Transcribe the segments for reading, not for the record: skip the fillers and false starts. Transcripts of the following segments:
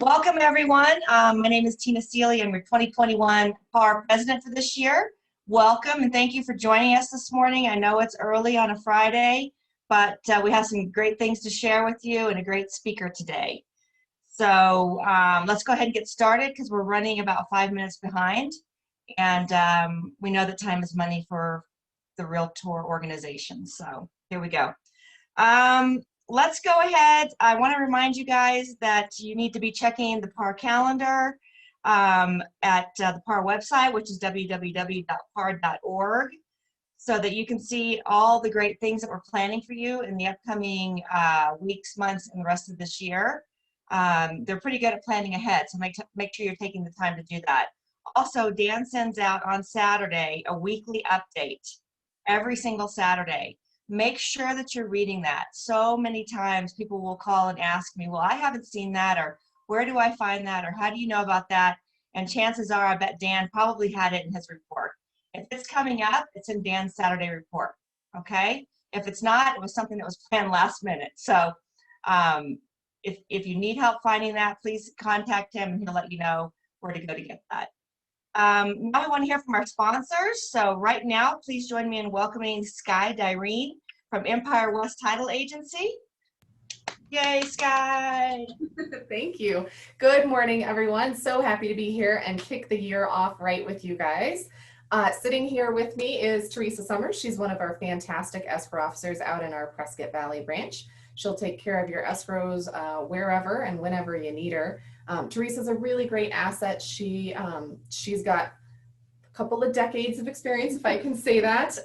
Welcome, everyone. My name is Tina Seeley. I'm your 2021 PAR president for this year. Welcome, and thank you for joining us this morning. I know it's early on a Friday, but we have some great things to share with you and a great speaker today. So let's go ahead and get started because we're running about 5 minutes behind. And we know that time is money for the Realtor organization. So here we go. Let's go ahead. I want to remind you guys that you need to be checking the PAR calendar at the PAR website, which is www.par.org, so that you can see all the great things that we're planning for you in the upcoming weeks, months, and the rest of this year. They're pretty good at planning ahead, so make sure you're taking the time to do that. Also, Dan sends out on Saturday a weekly update every single Saturday. Make sure that you're reading that. So many times people will call and ask me, well, I haven't seen that, or where do I find that, or how do you know about that? And chances are, I bet Dan probably had it in his report. If it's coming up, it's in Dan's Saturday report, okay? If it's not, it was something that was planned last minute. So if you need help finding that, please contact him and he'll let you know where to go to get that. Now we want to hear from our sponsors. So right now, please join me in welcoming Sky Dyrene from Empire West Title Agency. Yay, Sky! Thank you. Good morning, everyone. So happy to be here and kick the year off right with you guys. Sitting here with me is Teresa Summers. She's one of our fantastic escrow officers out in our Prescott Valley branch. She'll take care of your escrows wherever and whenever you need her. Teresa's a really great asset. She's got a couple of decades of experience, if I can say that,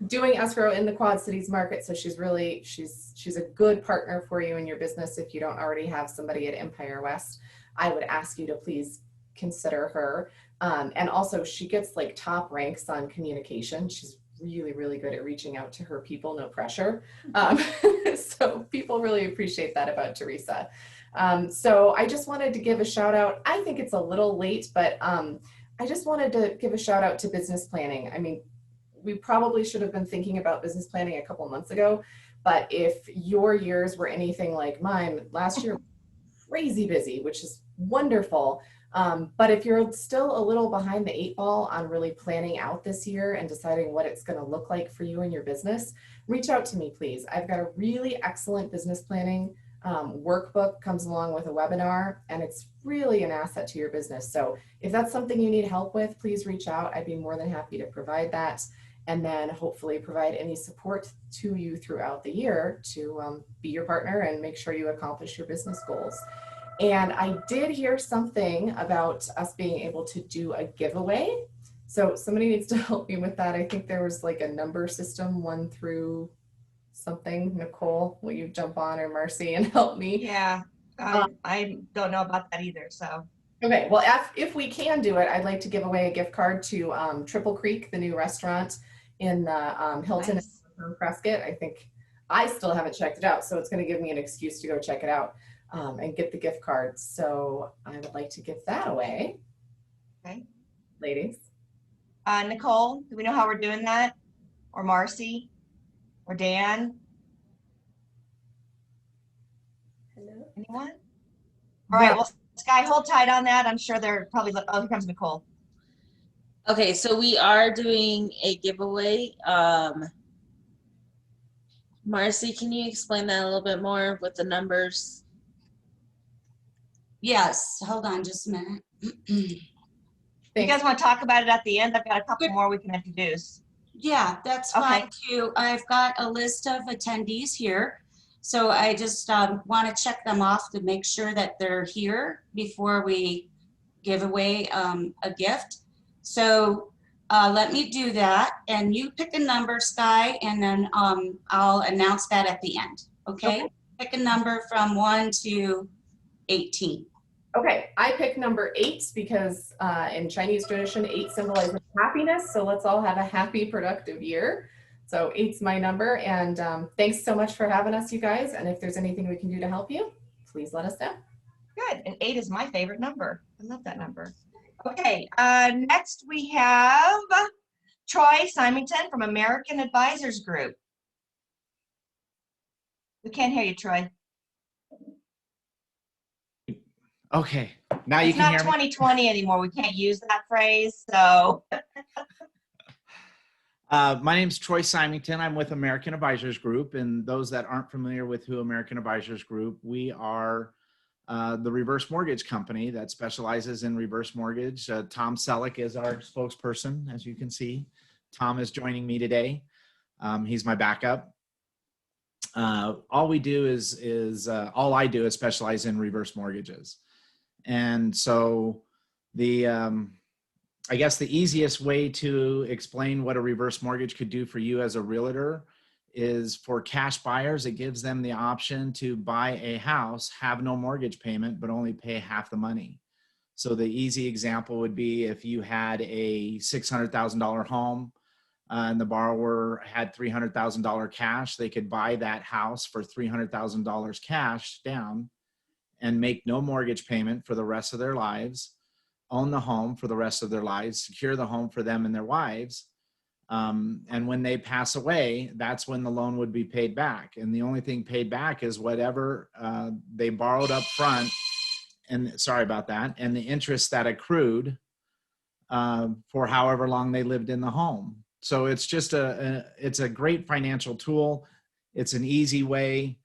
doing escrow in the Quad Cities market. So she's a good partner for you in your business. If you don't already have somebody at Empire West, I would ask you to please consider her. And also she gets like top ranks on communication. She's really, really good at reaching out to her people, no pressure. So people really appreciate that about Teresa. So I just wanted to give a shout out. I think it's a little late, but I just wanted to give a shout out to business planning. I mean, we probably should have been thinking about business planning a couple months ago, but if your years were anything like mine, last year, crazy busy, which is wonderful. But if you're still a little behind the 8 ball on really planning out this year and deciding what it's going to look like for you and your business, reach out to me, please. I've got a really excellent business planning workbook, comes along with a webinar, and it's really an asset to your business. So if that's something you need help with, please reach out. I'd be more than happy to provide that, and then hopefully provide any support to you throughout the year to be your partner and make sure you accomplish your business goals. And I did hear something about us being able to do a giveaway. So somebody needs to help me with that. I think there was like a number system, 1 through something. Nicole, will you jump on, or Marcy, and help me? Yeah, I don't know about that either. So okay, well, if we can do it, I'd like to give away a gift card to Triple Creek, the new restaurant in the Hilton nice. in Prescott. I think I still haven't checked it out, so it's going to give me an excuse to go check it out and get the gift card. So I would like to give that away. Okay, ladies. Nicole, do we know how we're doing that? Or Marcy? Or Dan? Hello? Anyone? All right, well, Sky, hold tight on that. I'm sure they're probably, oh, here comes Nicole. Okay, so we are doing a giveaway. Marcy, can you explain that a little bit more with the numbers? Yes, hold on just a minute. You guys want to talk about it at the end? I've got a couple more we can introduce. Yeah, that's fine too. I've got a list of attendees here. So I just want to check them off to make sure that they're here before we give away a gift. So let me do that. And you pick a number, Sky, and then I'll announce that at the end. Okay? Pick a number from 1 to 18. Okay, I picked number 8 because in Chinese tradition, 8 symbolizes happiness. So let's all have a happy, productive year. So 8's my number, and thanks so much for having us, you guys. And if there's anything we can do to help you, please let us know. Good, and 8 is my favorite number. I love that number. Okay, next we have Troy Symington from American Advisors Group. We can't hear you, Troy. Okay, now you It's can not hear me. 2020 anymore. We can't use that phrase. So My name's Troy Symington. I'm with American Advisors Group. And those that aren't familiar with who American Advisors Group, we are the reverse mortgage company that specializes in reverse mortgage. Tom Selleck is our spokesperson, as you can see. Tom is joining me today. He's my backup. All we do is all I do is specialize in reverse mortgages. And so I guess the easiest way to explain what a reverse mortgage could do for you as a realtor is for cash buyers, it gives them the option to buy a house, have no mortgage payment, but only pay half the money. So the easy example would be if you had a $600,000 home and the borrower had $300,000 cash, they could buy that house for $300,000 cash down and make no mortgage payment for the rest of their lives, own the home for the rest of their lives, secure the home for them and their wives. And when they pass away, that's when the loan would be paid back. And the only thing paid back is whatever they borrowed up front. And sorry about that. And the interest that accrued for however long they lived in the home. So it's just it's a great financial tool. It's an easy way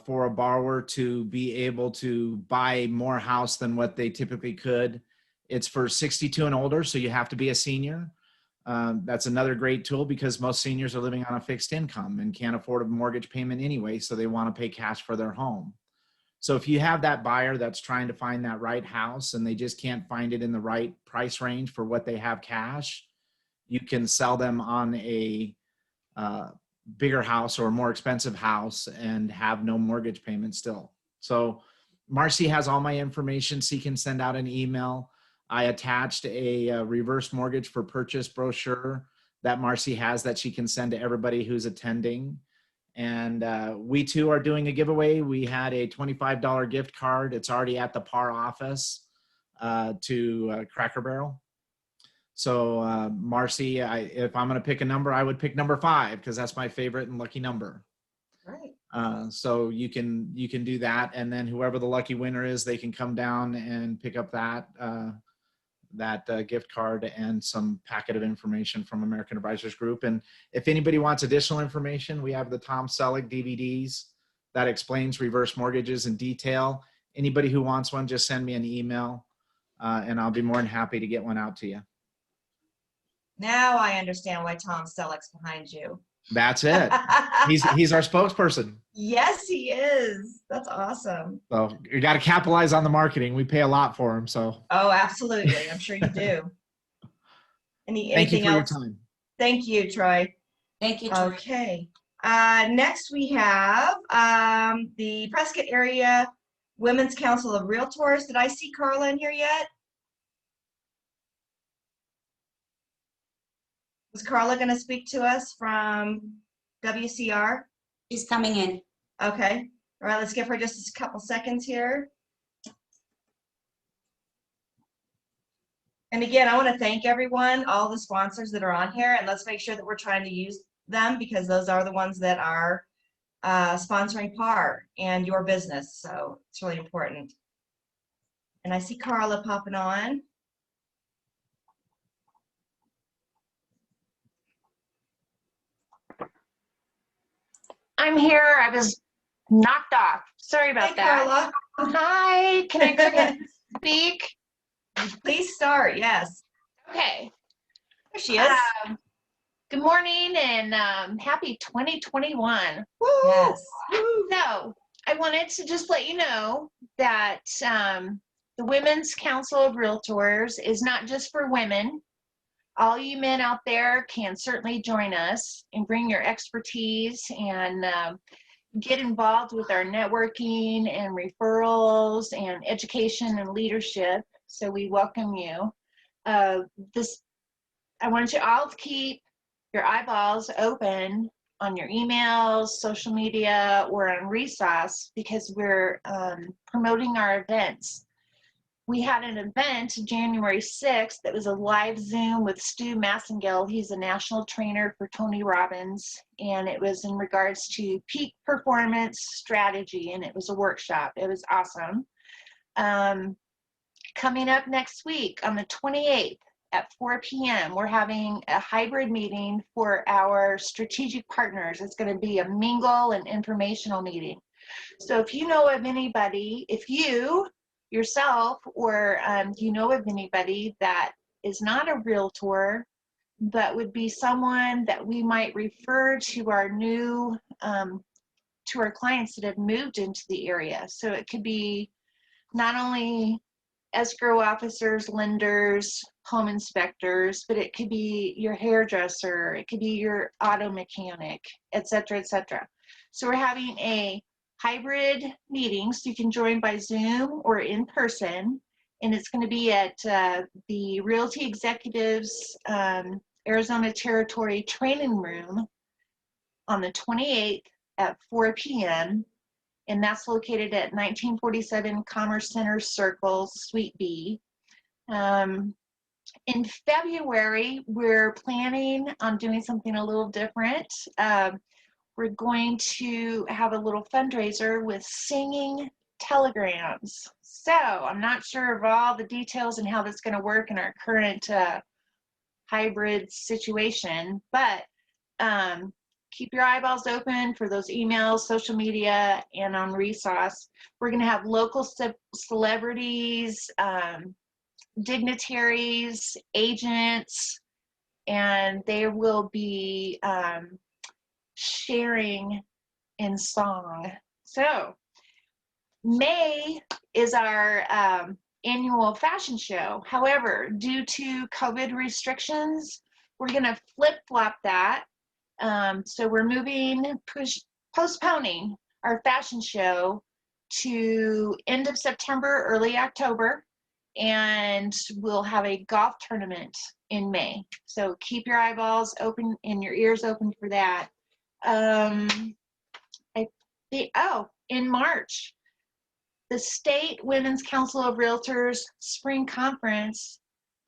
for a borrower to be able to buy more house than what they typically could. It's for 62 and older, so you have to be a senior. That's another great tool because most seniors are living on a fixed income and can't afford a mortgage payment anyway, so they want to pay cash for their home. So if you have that buyer that's trying to find that right house and they just can't find it in the right price range for what they have cash, you can sell them on a bigger house or a more expensive house and have no mortgage payment still. So Marcy has all my information. She can send out an email. I attached a reverse mortgage for purchase brochure that Marcy has that she can send to everybody who's attending. And we too are doing a giveaway. We had a $25 gift card. It's already at the PAR office to Cracker Barrel. So Marcy, if I'm going to pick a number, I would pick number 5 because that's my favorite and lucky number. right. So you can do that, and then whoever the lucky winner is, they can come down and pick up that gift card and some packet of information from American Advisors Group. And if anybody wants additional information, we have the Tom Selleck DVDs that explains reverse mortgages in detail. Anybody who wants one, just send me an email, and I'll be more than happy to get one out to you. Now I understand why Tom Selleck's behind you. That's it. He's our spokesperson. Yes, he is. That's awesome. So you got to capitalize on the marketing. We pay a lot for him. So Oh, absolutely. I'm sure you do. thank you Anything for your else? time. Thank you, Troy. Thank you, Troy. Okay. Next we have the Prescott Area Women's Council of Realtors. Did I see Carla in here yet? Was Carla going to speak to us from WCR? She's coming in. Okay. All right, let's give her just a couple seconds here. And again, I want to thank everyone, all the sponsors that are on here, and let's make sure that we're trying to use them because those are the ones that are sponsoring PAR and your business. So it's really important. And I see Carla popping on. I'm here. I was knocked off. Sorry about Hey, that. Carla. Hi, can I come in and speak? Please start. Yes. Okay. There she is. Good morning and happy 2021. Woo. Yes. So I wanted to just let you know that the Women's Council of Realtors is not just for women. All you men out there can certainly join us and bring your expertise and get involved with our networking and referrals and education and leadership. So we welcome you. I want you all to keep your eyeballs open on your emails, social media, or on Resource because we're promoting our events. We had an event January 6th that was a live Zoom with Stu Massengale. He's a national trainer for Tony Robbins, and it was in regards to peak performance strategy, and it was a workshop. It was awesome. Coming up next week on the 28th at 4 p.m., we're having a hybrid meeting for our strategic partners. It's going to be a mingle and informational meeting. So if you know of anybody, if you yourself or you know of anybody that is not a realtor, but would be someone that we might refer to our new, to our clients that have moved into the area. So it could be not only escrow officers, lenders, home inspectors, but it could be your hairdresser, it could be your auto mechanic, et cetera, et cetera. So we're having a hybrid meeting, so you can join by Zoom or in person, and it's going to be at the Realty Executives Arizona Territory Training Room on the 28th at 4 p.m. and that's located at 1947 Commerce Center Circle, Suite B. In February, we're planning on doing something a little different. We're going to have a little fundraiser with singing telegrams. So I'm not sure of all the details and how that's going to work in our current hybrid situation, but keep your eyeballs open for those emails, social media, and on Resource. We're going to have local celebrities, dignitaries, agents, and they will be sharing in song. So May is our annual fashion show. However, due to COVID restrictions, we're going to flip-flop that. So we're postponing our fashion show to end of September, early October, and we'll have a golf tournament in May. So keep your eyeballs open and your ears open for that. In March, the State Women's Council of Realtors Spring Conference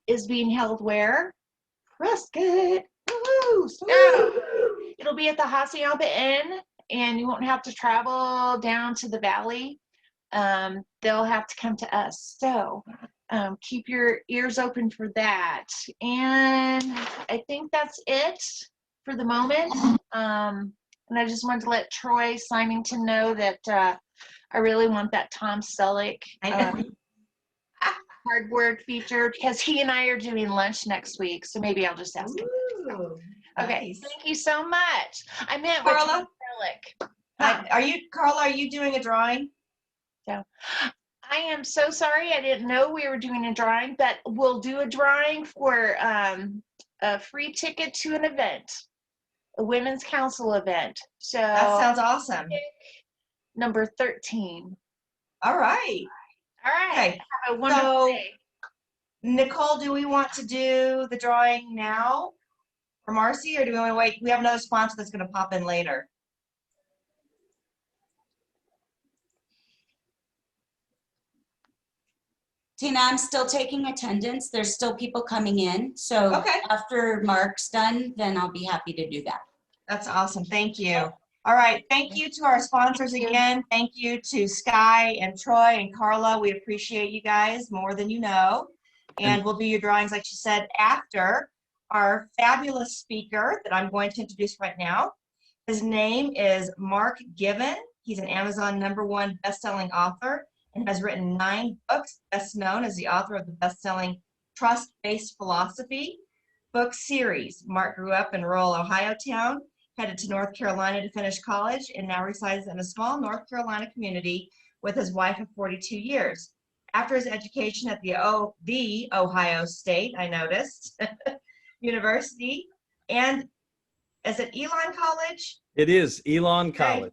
is being held where? Prescott. Woo! So it'll be at the Hacienda Inn, and you won't have to travel down to the valley. They'll have to come to us. So keep your ears open for that. And I think that's it for the moment. And I just wanted to let Troy Symington know that I really want that Tom Selleck cardboard feature because he and I are doing lunch next week. So maybe I'll just ask him. Ooh, Okay, nice. thank you so much. I meant Carla? with Tom Selleck. Carla, are you doing a drawing? I am so sorry. I didn't know we were doing a drawing, but we'll do a drawing for a free ticket to an event, a Women's Council event. So That sounds awesome. number 13. All right. All right. Okay. Have a wonderful So, day. Nicole, do we want to do the drawing now for Marcy, or do we want to wait? We have another sponsor that's going to pop in later. Tina, I'm still taking attendance. There's still people coming in. So Okay. after Mark's done, then I'll be happy to do that. That's awesome. Thank you. All right. Thank you to our sponsors again. Thank you to Sky and Troy and Carla. We appreciate you guys more than you know. And we'll do your drawings, like she said, after our fabulous speaker that I'm going to introduce right now. His name is Mark Given. He's an Amazon #1 best-selling author and has written 9 books, best known as the author of the best-selling Trust-Based Philosophy book series. Mark grew up in rural Ohio town, headed to North Carolina to finish college, and now resides in a small North Carolina community with his wife of 42 years. After his education at the Ohio State, I noticed, University, and is it Elon College? It is Elon College.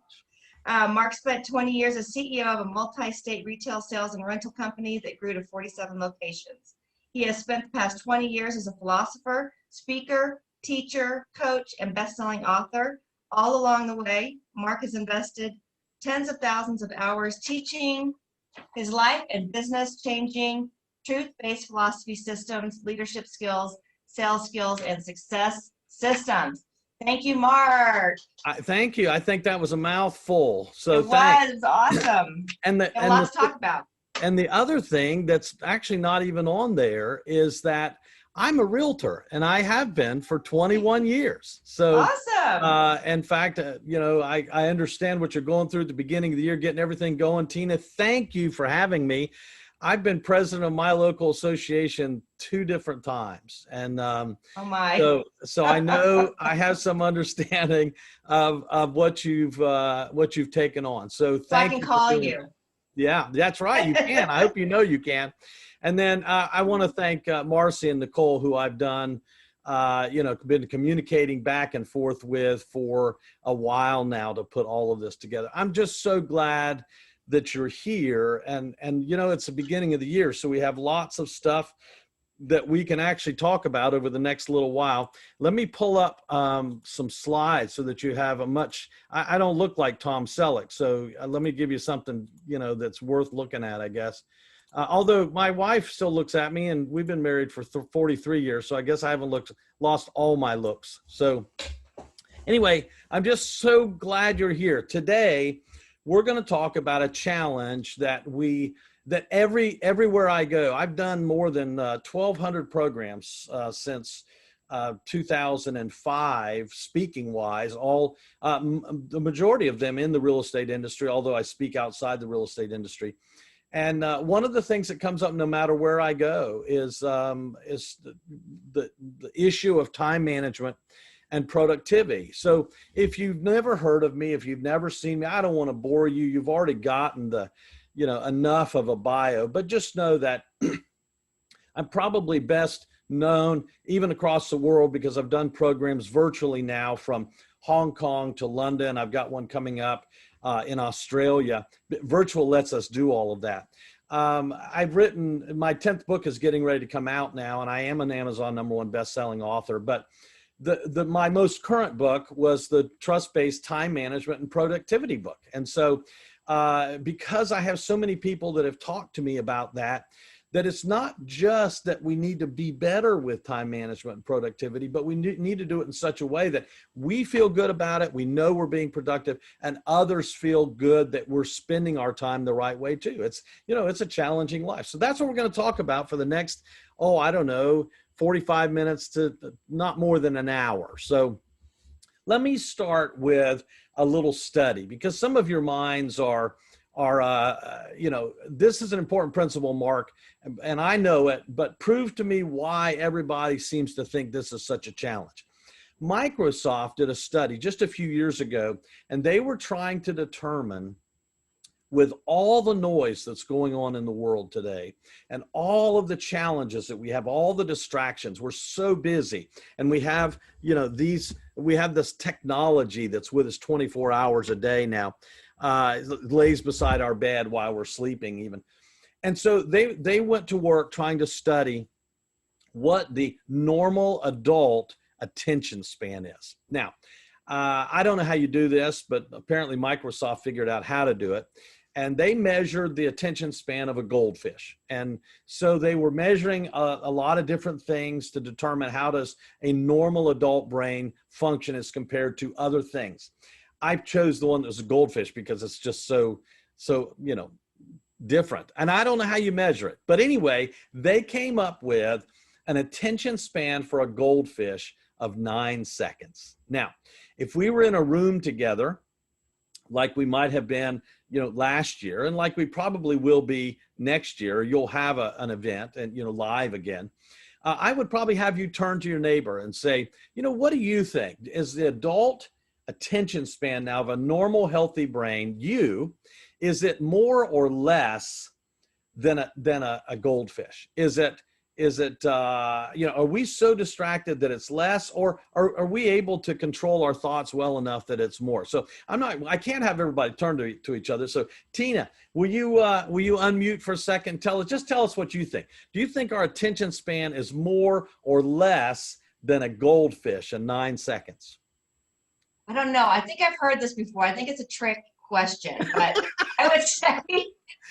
Mark spent 20 years as CEO of a multi-state retail sales and rental company that grew to 47 locations. He has spent the past 20 years as a philosopher, speaker, teacher, coach, and best-selling author. All along the way, Mark has invested tens of thousands of hours teaching his life and business changing truth-based philosophy systems, leadership skills, sales skills, and success systems. Thank you, Mark. Thank you. I think that was a mouthful. So It was awesome. And a lot to talk about. And the other thing that's actually not even on there is that I'm a realtor, and I have been for 21 years. So, Awesome. in fact, I understand what you're going through at the beginning of the year, getting everything going. Tina, thank you for having me. I've been president of my local association 2 different times. And Oh my. so I know I have some understanding of what you've taken on. So So I thank can you for call doing you. that. Yeah, that's right. You can. I hope you know you can. And then I want to thank Marcy and Nicole, who I've done, been communicating back and forth with for a while now to put all of this together. I'm just so glad that you're here. And it's the beginning of the year, so we have lots of stuff that we can actually talk about over the next little while. Let me pull up some slides so that you have I don't look like Tom Selleck, so let me give you something, that's worth looking at, I guess. Although my wife still looks at me, and we've been married for 43 years, so I guess I haven't lost all my looks. So anyway, I'm just so glad you're here. Today, we're going to talk about a challenge that everywhere I go, I've done more than 1,200 programs since 2005, speaking wise, the majority of them in the real estate industry, although I speak outside the real estate industry. And one of the things that comes up no matter where I go is the issue of time management and productivity. So if you've never heard of me, if you've never seen me, I don't want to bore you. You've already gotten enough of a bio, but just know that I'm probably best known even across the world because I've done programs virtually now from Hong Kong to London. I've got one coming up in Australia. Virtual lets us do all of that. I've written, my 10th book is getting ready to come out now, and I am an Amazon #1 best-selling author, but my most current book was the Trust-Based Time Management and Productivity book. And so because I have so many people that have talked to me about that it's not just that we need to be better with time management and productivity, but we need to do it in such a way that we feel good about it, we know we're being productive, and others feel good that we're spending our time the right way too. It's a challenging life. So that's what we're going to talk about for the next, 45 minutes to not more than an hour. So let me start with a little study, because some of your minds are this is an important principle, Mark, and I know it, but prove to me why everybody seems to think this is such a challenge. Microsoft did a study just a few years ago, and they were trying to determine, with all the noise that's going on in the world today and all of the challenges that we have, all the distractions, we're so busy, and we have, this technology that's with us 24 hours a day now, lays beside our bed while we're sleeping even. And so they went to work trying to study what the normal adult attention span is. Now, I don't know how you do this, but apparently Microsoft figured out how to do it. And they measured the attention span of a goldfish. And so they were measuring a lot of different things to determine how does a normal adult brain function as compared to other things. I chose the one that was a goldfish because it's just so different. And I don't know how you measure it. But anyway, they came up with an attention span for a goldfish of 9 seconds. Now, if we were in a room together, like we might have been, last year, and like we probably will be next year, you'll have an event and, live again. I would probably have you turn to your neighbor and say, what do you think? Is the adult attention span now of a normal, healthy brain, is it more or less than a goldfish? Is it, are we so distracted that it's less, or are we able to control our thoughts well enough that it's more? So I can't have everybody turn to each other. So Tina, will you unmute for a second? Tell us what you think. Do you think our attention span is more or less than a goldfish in 9 seconds? I don't know. I think I've heard this before. I think it's a trick question, but I would say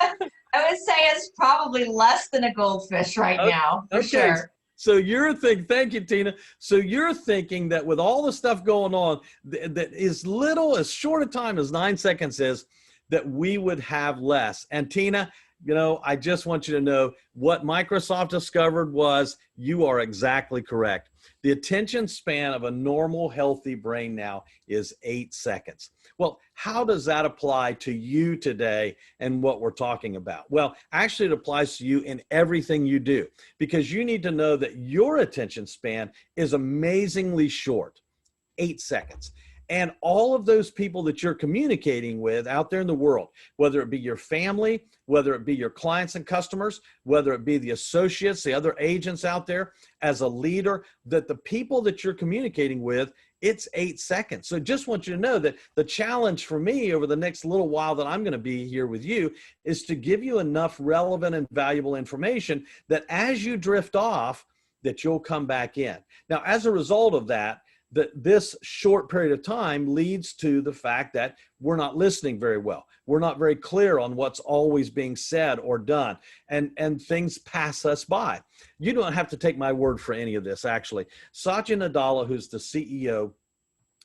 it's probably less than a goldfish right now, for sure. So you're thinking, thank you, Tina. So you're thinking that with all the stuff going on, that as short a time as 9 seconds is, that we would have less. And Tina, I just want you to know what Microsoft discovered was you are exactly correct. The attention span of a normal, healthy brain now is 8 seconds. Well, how does that apply to you today and what we're talking about? Well, actually, it applies to you in everything you do, because you need to know that your attention span is amazingly short, 8 seconds. And all of those people that you're communicating with out there in the world, whether it be your family, whether it be your clients and customers, whether it be the associates, the other agents out there, as a leader, that the people that you're communicating with, it's 8 seconds. So just want you to know that the challenge for me over the next little while that I'm going to be here with you is to give you enough relevant and valuable information that as you drift off, that you'll come back in. Now, as a result of that, this short period of time leads to the fact that we're not listening very well. We're not very clear on what's always being said or done, and things pass us by. You don't have to take my word for any of this, actually. Satya Nadella, who's the CEO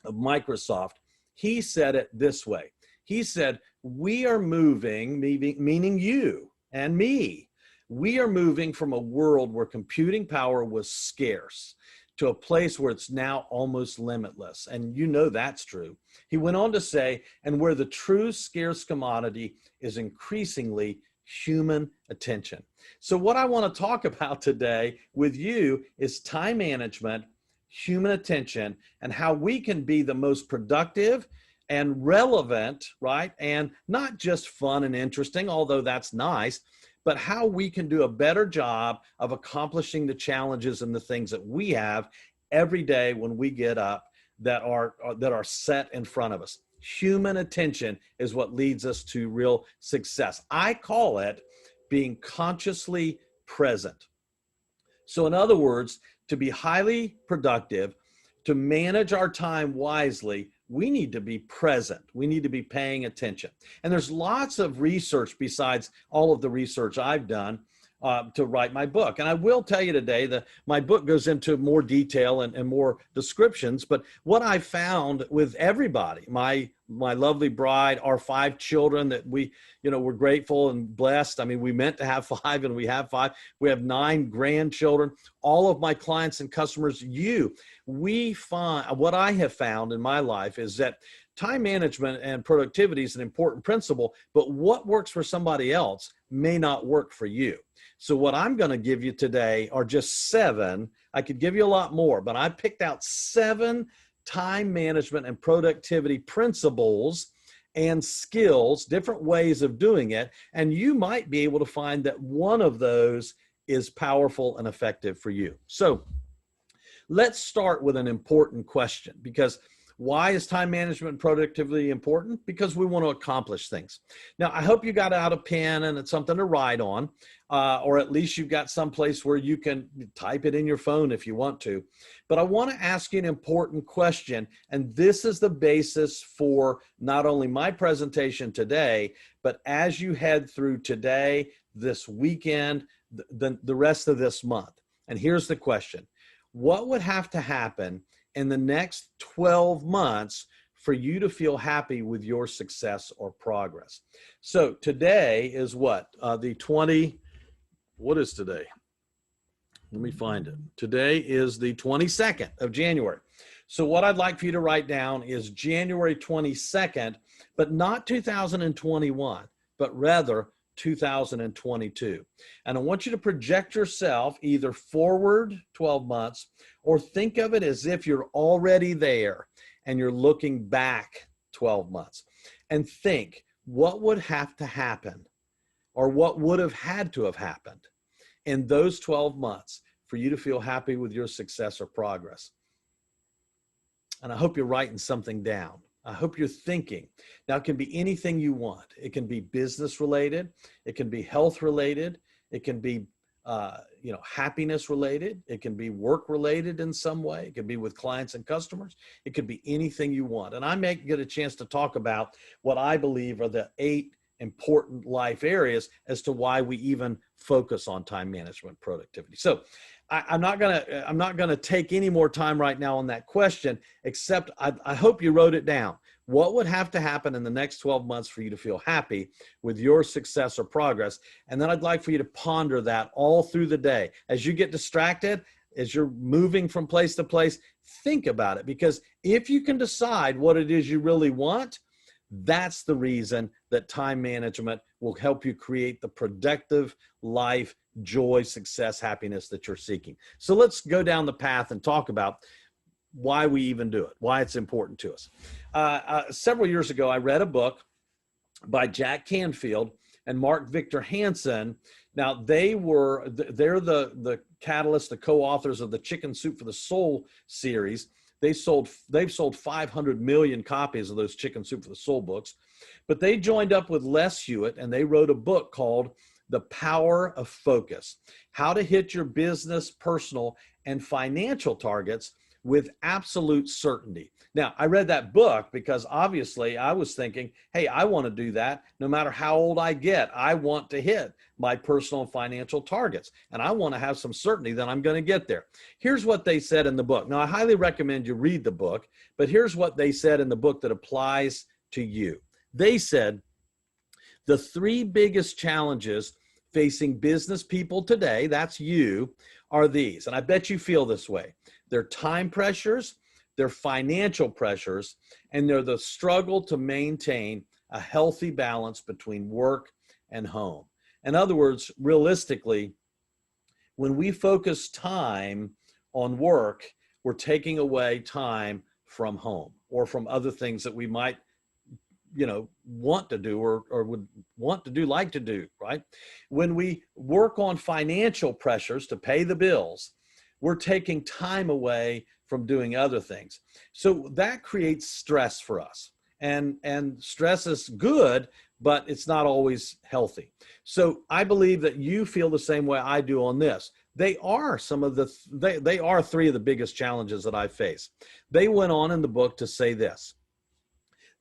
of Microsoft, he said it this way. He said, we are moving, meaning you and me, we are moving from a world where computing power was scarce to a place where it's now almost limitless. And you know that's true. He went on to say, and where the true scarce commodity is increasingly human attention. So what I want to talk about today with you is time management, human attention, and how we can be the most productive and relevant, right? And not just fun and interesting, although that's nice, but how we can do a better job of accomplishing the challenges and the things that we have every day when we get up that are set in front of us. Human attention is what leads us to real success. I call it being consciously present. So in other words, to be highly productive, to manage our time wisely, we need to be present. We need to be paying attention. And there's lots of research besides all of the research I've done to write my book. And I will tell you today that my book goes into more detail and more descriptions. But what I found with everybody, my lovely bride, our 5 children that we're grateful and blessed. I mean, we meant to have 5 and we have 5. We have 9 grandchildren. All of my clients and customers, we find, what I have found in my life is that time management and productivity is an important principle, but what works for somebody else may not work for you. So what I'm going to give you today are just 7. I could give you a lot more, but I picked out 7 time management and productivity principles and skills, different ways of doing it. And you might be able to find that one of those is powerful and effective for you. So let's start with an important question, because why is time management and productivity important? Because we want to accomplish things. Now, I hope you got out a pen and it's something to write on, or at least you've got some place where you can type it in your phone if you want to. But I want to ask you an important question, and this is the basis for not only my presentation today, but as you head through today, this weekend, the rest of this month. And here's the question. What would have to happen in the next 12 months for you to feel happy with your success or progress? So today is what? What is today? Let me find it. Today is the 22nd of January. So what I'd like for you to write down is January 22nd, but not 2021, but rather 2022. And I want you to project yourself either forward 12 months or think of it as if you're already there and you're looking back 12 months. And think, what would have to happen, or what would have had to have happened in those 12 months for you to feel happy with your success or progress? And I hope you're writing something down. I hope you're thinking. Now, it can be anything you want. It can be business related. It can be health related. It can be, happiness related. It can be work related in some way. It could be with clients and customers. It could be anything you want. And I may get a chance to talk about what I believe are the 8 important life areas as to why we even focus on time management productivity. So I'm not gonna take any more time right now on that question, except I hope you wrote it down. What would have to happen in the next 12 months for you to feel happy with your success or progress? And then I'd like for you to ponder that all through the day. As you get distracted, as you're moving from place to place, think about it. Because if you can decide what it is you really want, that's the reason that time management will help you create the productive life, joy, success, happiness that you're seeking. So let's go down the path and talk about why we even do it, why it's important to us. Several years ago, I read a book by Jack Canfield and Mark Victor Hansen. Now, they're the catalyst, the co-authors of the Chicken Soup for the Soul series. They've sold 500 million copies of those Chicken Soup for the Soul books. But they joined up with Les Hewitt and they wrote a book called The Power of Focus: How to Hit Your Business, Personal, and Financial Targets with Absolute Certainty. Now, I read that book because obviously I was thinking, hey, I want to do that no matter how old I get. I want to hit my personal and financial targets, and I want to have some certainty that I'm going to get there. Here's what they said in the book. Now, I highly recommend you read the book, but here's what they said in the book that applies to you. They said, the 3 biggest challenges facing business people today, that's you, are these. And I bet you feel this way. They're time pressures, they're financial pressures, and they're the struggle to maintain a healthy balance between work and home. In other words, realistically, when we focus time on work, we're taking away time from home or from other things that we might want to do or would want to do, like to do, right? When we work on financial pressures to pay the bills, we're taking time away from doing other things. So that creates stress for us. And stress is good, but it's not always healthy. So I believe that you feel the same way I do on this. They are 3 of the biggest challenges that I face. They went on in the book to say this,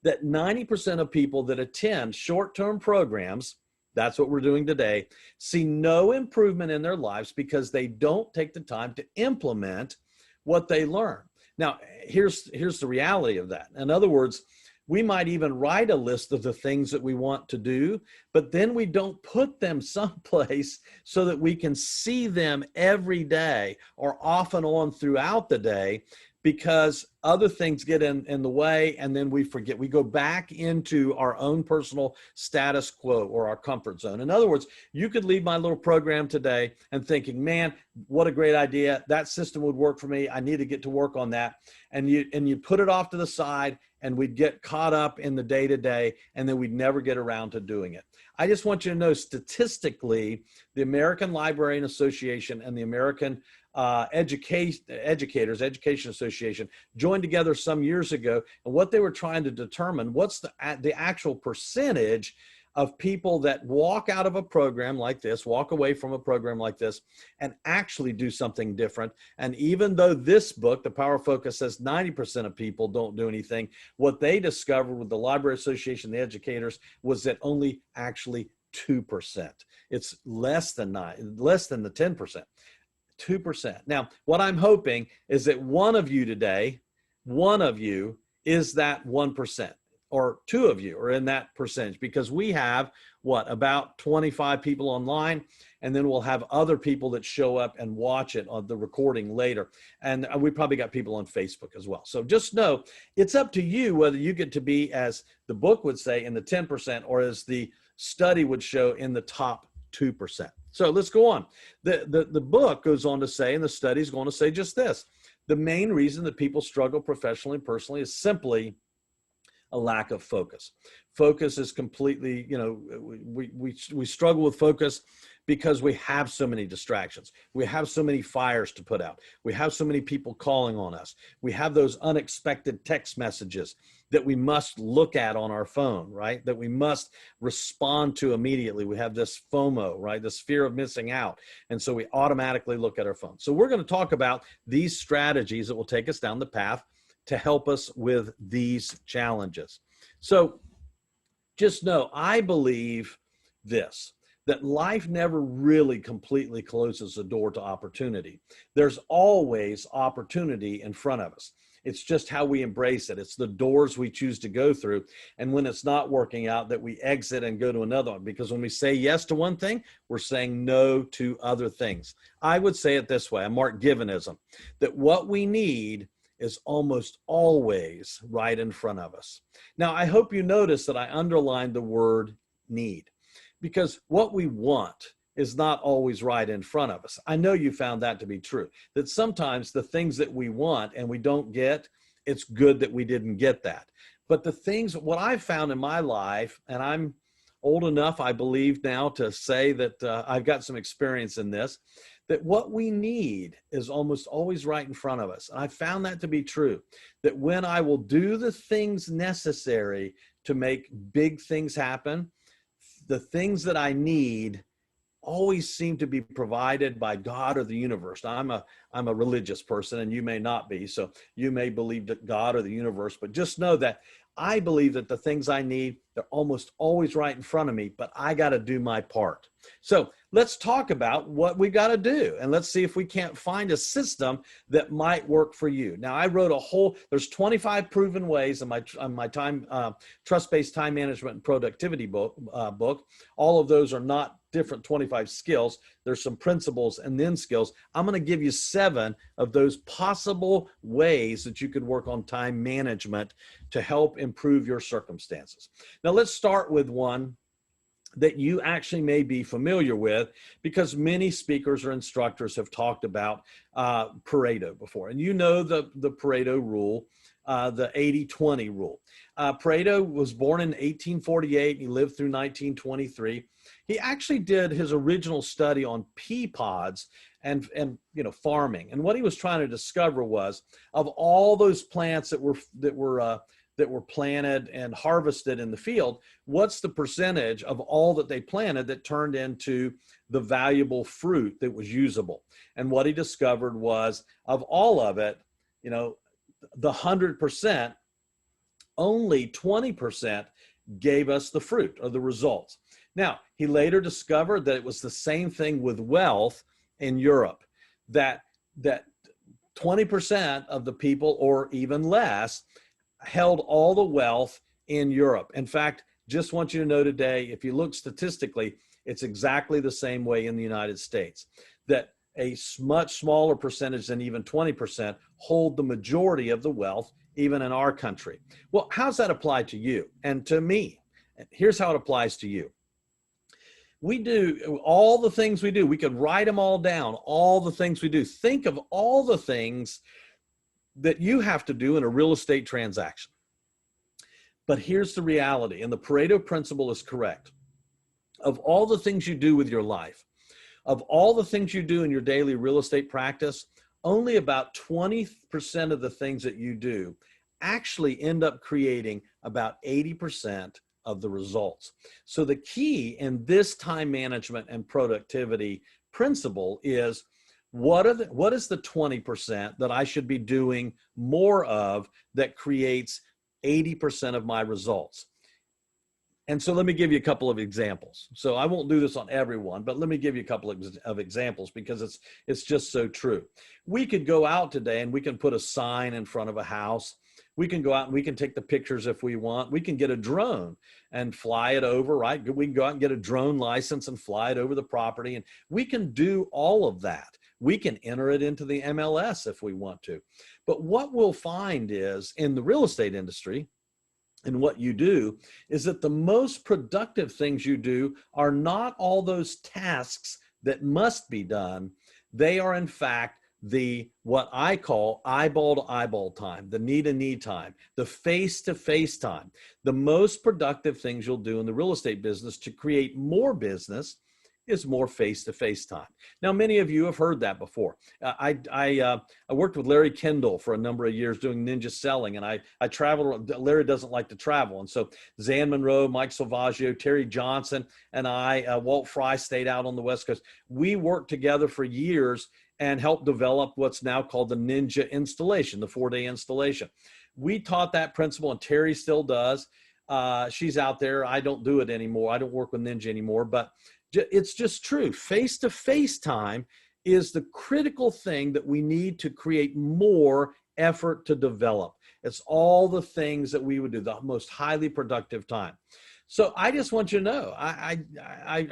that 90% of people that attend short-term programs, that's what we're doing today, see no improvement in their lives because they don't take the time to implement what they learn. Now, here's the reality of that. In other words, we might even write a list of the things that we want to do, but then we don't put them someplace so that we can see them every day or off and on throughout the day, because other things get in the way, and then we forget. We go back into our own personal status quo or our comfort zone. In other words, you could leave my little program today and thinking, man, what a great idea. That system would work for me. I need to get to work on that. And you put it off to the side, and we'd get caught up in the day-to-day, and then we'd never get around to doing it. I just want you to know, statistically, the American Librarian Association and the American Education Association joined together some years ago, and what they were trying to determine, what's the actual percentage of people that walk out of a program like this, walk away from a program like this, and actually do something different. And even though this book, The Power of Focus, says 90% of people don't do anything, what they discovered with the Library Association, the educators, was that only actually 2%. It's less than the 10%. 2%. Now, what I'm hoping is that one of you today, is that 1%, or 2 of you are in that percentage, because we have about 25 people online, and then we'll have other people that show up and watch it on the recording later. And we probably got people on Facebook as well. So just know it's up to you whether you get to be, as the book would say, in the 10%, or as the study would show, in the top 2%. So let's go on. The book goes on to say, and the study is going to say just this: the main reason that people struggle professionally and personally is simply a lack of focus. Focus is completely, we struggle with focus because we have so many distractions. We have so many fires to put out. We have so many people calling on us. We have those unexpected text messages that we must look at on our phone, right? That we must respond to immediately. We have this FOMO, right? This fear of missing out. And so we automatically look at our phone. So we're going to talk about these strategies that will take us down the path to help us with these challenges. So just know, I believe this, that life never really completely closes the door to opportunity. There's always opportunity in front of us. It's just how we embrace it. It's the doors we choose to go through. And when it's not working out, that we exit and go to another one. Because when we say yes to one thing, we're saying no to other things. I would say it this way, a Mark Givenism, that what we need is almost always right in front of us. Now, I hope you notice that I underlined the word need, because what we want is not always right in front of us. I know you found that to be true, that sometimes the things that we want and we don't get, it's good that we didn't get that. But the things, what I've found in my life, and I'm old enough, I believe now, to say that I've got some experience in this, that what we need is almost always right in front of us. And I found that to be true, that when I will do the things necessary to make big things happen, the things that I need always seem to be provided by God or the universe. Now, I'm a religious person, and you may not be, so you may believe that God or the universe, but just know that I believe that the things I need, they're almost always right in front of me, but I got to do my part. So let's talk about what we got to do, and let's see if we can't find a system that might work for you. Now, I wrote there's 25 proven ways in my time, trust-based time management and productivity book. All of those are not different 25 skills. There's some principles and then skills. I'm going to give you 7 of those possible ways that you could work on time management to help improve your circumstances. Now, let's start with one that you actually may be familiar with, because many speakers or instructors have talked about Pareto before. And you know the Pareto rule, the 80-20 rule. Pareto was born in 1848. He lived through 1923. He actually did his original study on pea pods and farming. And what he was trying to discover was, of all those plants that were planted and harvested in the field, what's the percentage of all that they planted that turned into the valuable fruit that was usable? And what he discovered was, of all of it, the 100%, only 20% gave us the fruit or the results. Now, he later discovered that it was the same thing with wealth in Europe, that 20% of the people, or even less, held all the wealth in Europe. In fact, just want you to know today, if you look statistically, it's exactly the same way in the United States, that a much smaller percentage than even 20% hold the majority of the wealth, even in our country. Well, how's that apply to you and to me? Here's how it applies to you. We do all the things we do. We could write them all down, all the things we do. Think of all the things that you have to do in a real estate transaction. But here's the reality, and the Pareto principle is correct. Of all the things you do with your life, of all the things you do in your daily real estate practice, only about 20% of the things that you do actually end up creating about 80% of the results. So the key in this time management and productivity principle is, what is the 20% that I should be doing more of that creates 80% of my results? And so let me give you a couple of examples. So I won't do this on everyone, but let me give you a couple of examples, because it's just so true. We could go out today and we can put a sign in front of a house. We can go out and we can take the pictures if we want. We can get a drone and fly it over, right? We can go out and get a drone license and fly it over the property. And we can do all of that. We can enter it into the MLS if we want to. But what we'll find is, in the real estate industry, and what you do, is that the most productive things you do are not all those tasks that must be done. They are, in fact, what I call eyeball to eyeball time, the knee to knee time, the face to face time. The most productive things you'll do in the real estate business to create more business is more face-to-face time. Now, many of you have heard that before. I worked with Larry Kendall for a number of years doing ninja selling, and I traveled. Larry doesn't like to travel, and so Zan Monroe, Mike Salvaggio, Terry Johnson, and Walt Fry stayed out on the West Coast. We worked together for years and helped develop what's now called the Ninja installation, the 4-day installation. We taught that principle, and Terry still does. She's out there. I don't do it anymore. I don't work with Ninja anymore, but it's just true. Face-to-face time is the critical thing that we need to create more effort to develop. It's all the things that we would do, the most highly productive time. So I just want you to know, I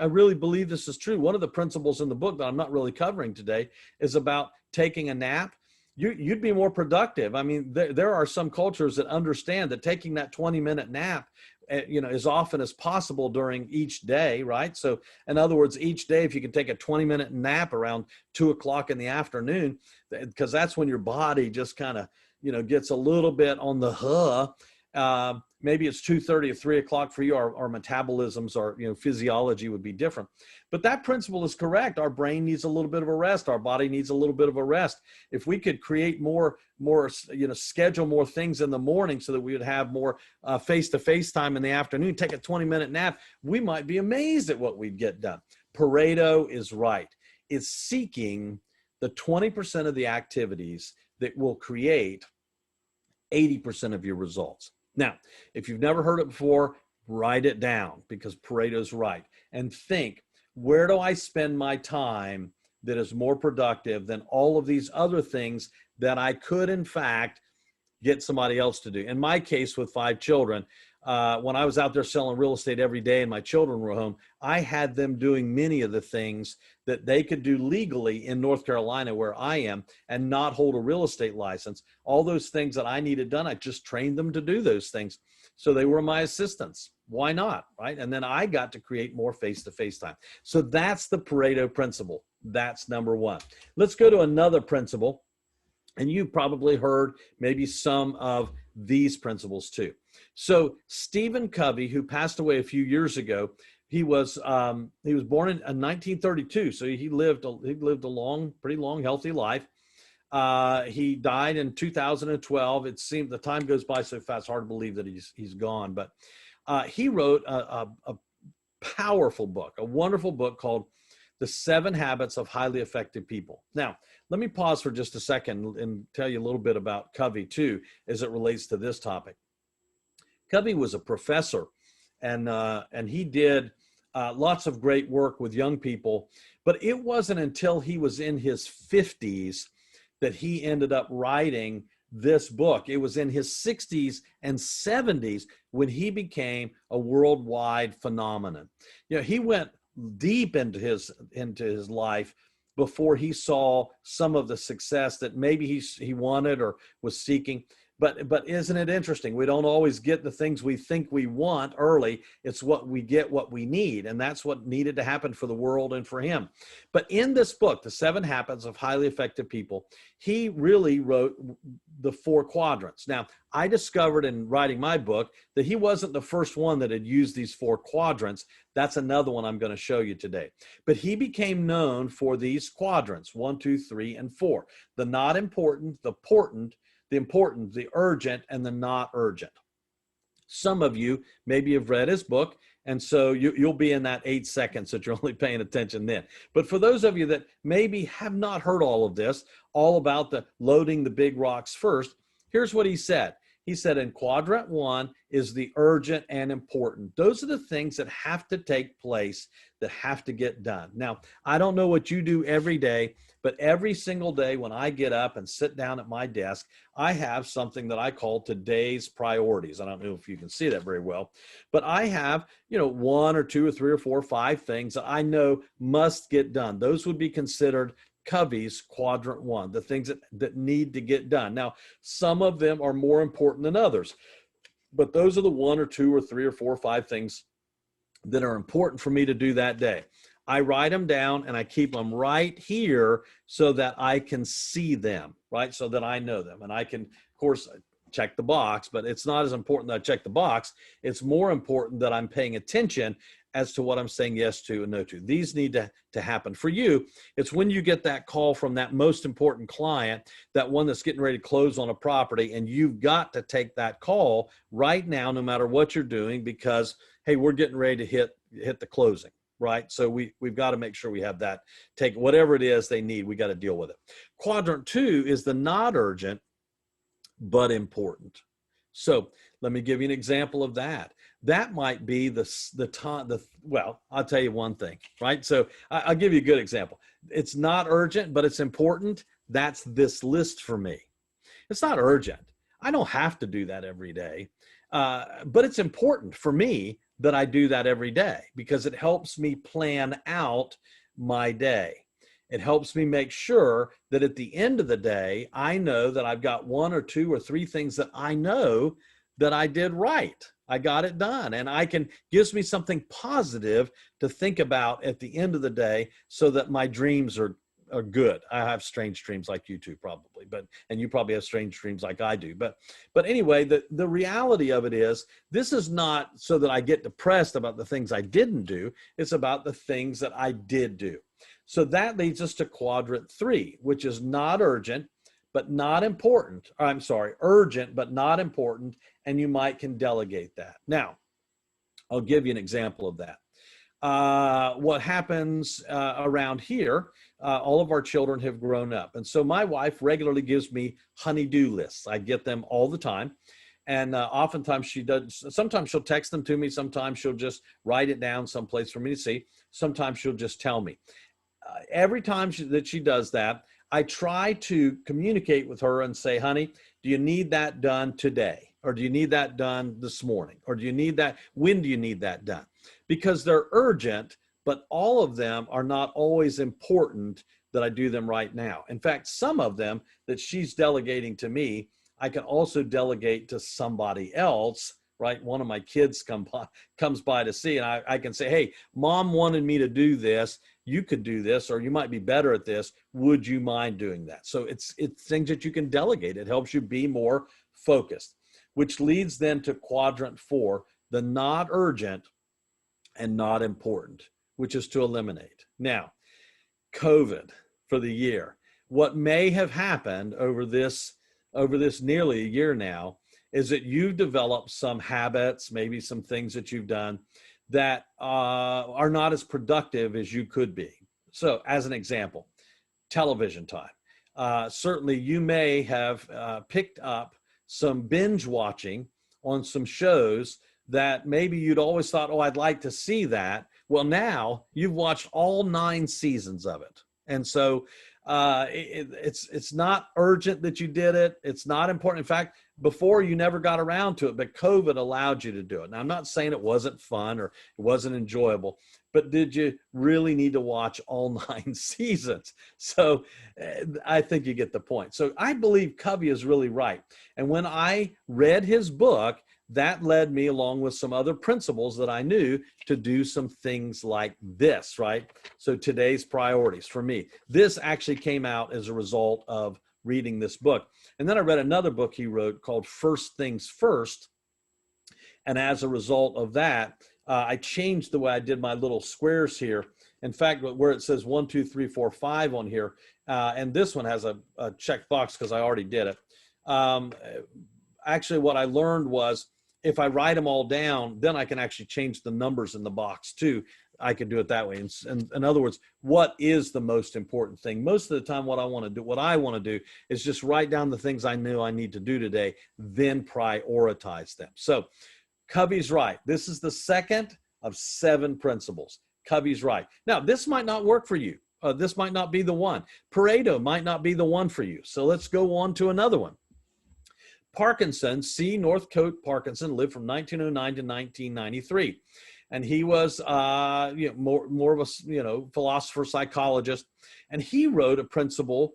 really believe this is true. One of the principles in the book that I'm not really covering today is about taking a nap. You'd be more productive. I mean, there are some cultures that understand that taking that 20-minute nap, as often as possible during each day, right? So in other words, each day, if you can take a 20-minute nap around 2 o'clock in the afternoon, because that's when your body just kind of, gets a little bit on the maybe it's 2:30 or 3 o'clock for you. Our metabolisms, our physiology would be different. But that principle is correct. Our brain needs a little bit of a rest. Our body needs a little bit of a rest. If we could create more, schedule more things in the morning so that we would have more face-to-face time in the afternoon, take a 20-minute nap, we might be amazed at what we'd get done. Pareto is right. It's seeking the 20% of the activities that will create 80% of your results. Now, if you've never heard it before, write it down, because Pareto's right. And think, where do I spend my time that is more productive than all of these other things that I could, in fact, get somebody else to do? In my case, with 5 children, when I was out there selling real estate every day and my children were home, I had them doing many of the things that they could do legally in North Carolina, where I am, and not hold a real estate license. All those things that I needed done, I just trained them to do those things. So they were my assistants. Why not, right? And then I got to create more face-to-face time. So that's the Pareto principle. That's number 1. Let's go to another principle. And you've probably heard maybe some of these principles too. So Stephen Covey, who passed away a few years ago, he was born in 1932. So he lived a pretty long, healthy life. He died in 2012. It seemed the time goes by so fast, hard to believe that he's gone. But he wrote a powerful book, a wonderful book called The 7 Habits of Highly Effective People. Now, let me pause for just a second and tell you a little bit about Covey too, as it relates to this topic. Covey was a professor, and he did lots of great work with young people, but it wasn't until he was in his 50s that he ended up writing this book. It was in his 60s and 70s when he became a worldwide phenomenon. He went deep into his life before he saw some of the success that maybe he wanted or was seeking. But isn't it interesting? We don't always get the things we think we want early. It's what we get, what we need. And that's what needed to happen for the world and for him. But in this book, The 7 Habits of Highly Effective People, he really wrote the 4 quadrants. Now, I discovered in writing my book that he wasn't the first one that had used these 4 quadrants. That's another one I'm going to show you today. But he became known for these quadrants, 1, 2, 3, and 4. The not important, the important, the urgent, and the not urgent. Some of you maybe have read his book, and so you'll be in that 8 seconds that you're only paying attention then. But for those of you that maybe have not heard all of this, all about the loading the big rocks first, here's what he said. He said in quadrant 1 is the urgent and important. Those are the things that have to take place, that have to get done. Now, I don't know what you do every day, but every single day when I get up and sit down at my desk, I have something that I call today's priorities. I don't know if you can see that very well, but I have, 1 or 2 or 3 or 4 or 5 things that I know must get done. Those would be considered Covey's quadrant 1, the things that need to get done. Now, some of them are more important than others, but those are the 1 or 2 or 3 or 4 or 5 things that are important for me to do that day. I write them down and I keep them right here so that I can see them, right? So that I know them. And I can, of course, check the box, but it's not as important that I check the box. It's more important that I'm paying attention as to what I'm saying yes to and no to. These need to happen. For you, it's when you get that call from that most important client, that one that's getting ready to close on a property, and you've got to take that call right now, no matter what you're doing, because, hey, we're getting ready to hit the closing, right? So we've got to make sure we have that. Take whatever it is they need, we got to deal with it. Quadrant 2 is the not urgent, but important. So let me give you an example of that. That might be well, I'll tell you one thing, right? So I'll give you a good example. It's not urgent, but it's important. That's this list for me. It's not urgent. I don't have to do that every day. But it's important for me that I do that every day because it helps me plan out my day. It helps me make sure that at the end of the day, I know that I've got 1 or 2 or 3 things that I know that I did right. I got it done, and gives me something positive to think about at the end of the day so that my dreams are good. I have strange dreams like you two probably, and you probably have strange dreams like I do. But anyway, the reality of it is this is not so that I get depressed about the things I didn't do. It's about the things that I did do. So that leads us to quadrant 3, which is not urgent, but not important. I'm sorry, urgent, but not important. And you can delegate that. Now, I'll give you an example of that. What happens around here, all of our children have grown up. And so my wife regularly gives me honey-do lists. I get them all the time. And oftentimes she does, sometimes she'll text them to me. Sometimes she'll just write it down someplace for me to see. Sometimes she'll just tell me. Every time that she does that, I try to communicate with her and say, honey, do you need that done today? Or do you need that done this morning? Or do you need that? When do you need that done? Because they're urgent, but all of them are not always important that I do them right now. In fact, some of them that she's delegating to me, I can also delegate to somebody else, right? One of my kids comes by to see, and I can say, hey, mom wanted me to do this. You could do this, or you might be better at this. Would you mind doing that? So it's things that you can delegate. It helps you be more focused, which leads then to quadrant 4, the not urgent and not important, which is to eliminate. Now, COVID for the year. What may have happened over this nearly a year now is that you've developed some habits, maybe some things that you've done that are not as productive as you could be. So as an example, television time. Certainly you may have picked up some binge watching on some shows that maybe you'd always thought, oh, I'd like to see that. Well, now you've watched all 9 seasons of it. And so it's not urgent that you did it. It's not important. In fact, before you never got around to it, but COVID allowed you to do it. Now, I'm not saying it wasn't fun or it wasn't enjoyable, but did you really need to watch all 9 seasons? So I think you get the point. So I believe Covey is really right. And when I read his book, that led me, along with some other principles that I knew, to do some things like this, right? So today's priorities for me. This actually came out as a result of reading this book. And then I read another book he wrote called First Things First. And as a result of that, I changed the way I did my little squares here. In fact, where it says 1, 2, 3, 4, 5 on here, and this one has a checked box because I already did it. Actually, what I learned was if I write them all down, then I can actually change the numbers in the box too. I can do it that way. And in other words, what is the most important thing? Most of the time, what I want to do is just write down the things I know I need to do today, then prioritize them. So Covey's right. This is the second of 7 principles. Covey's right. Now, this might not work for you. This might not be the one. Pareto might not be the one for you. So let's go on to another one. Parkinson, C. Northcote Parkinson, lived from 1909 to 1993. And he was more of a philosopher, psychologist. And he wrote a principle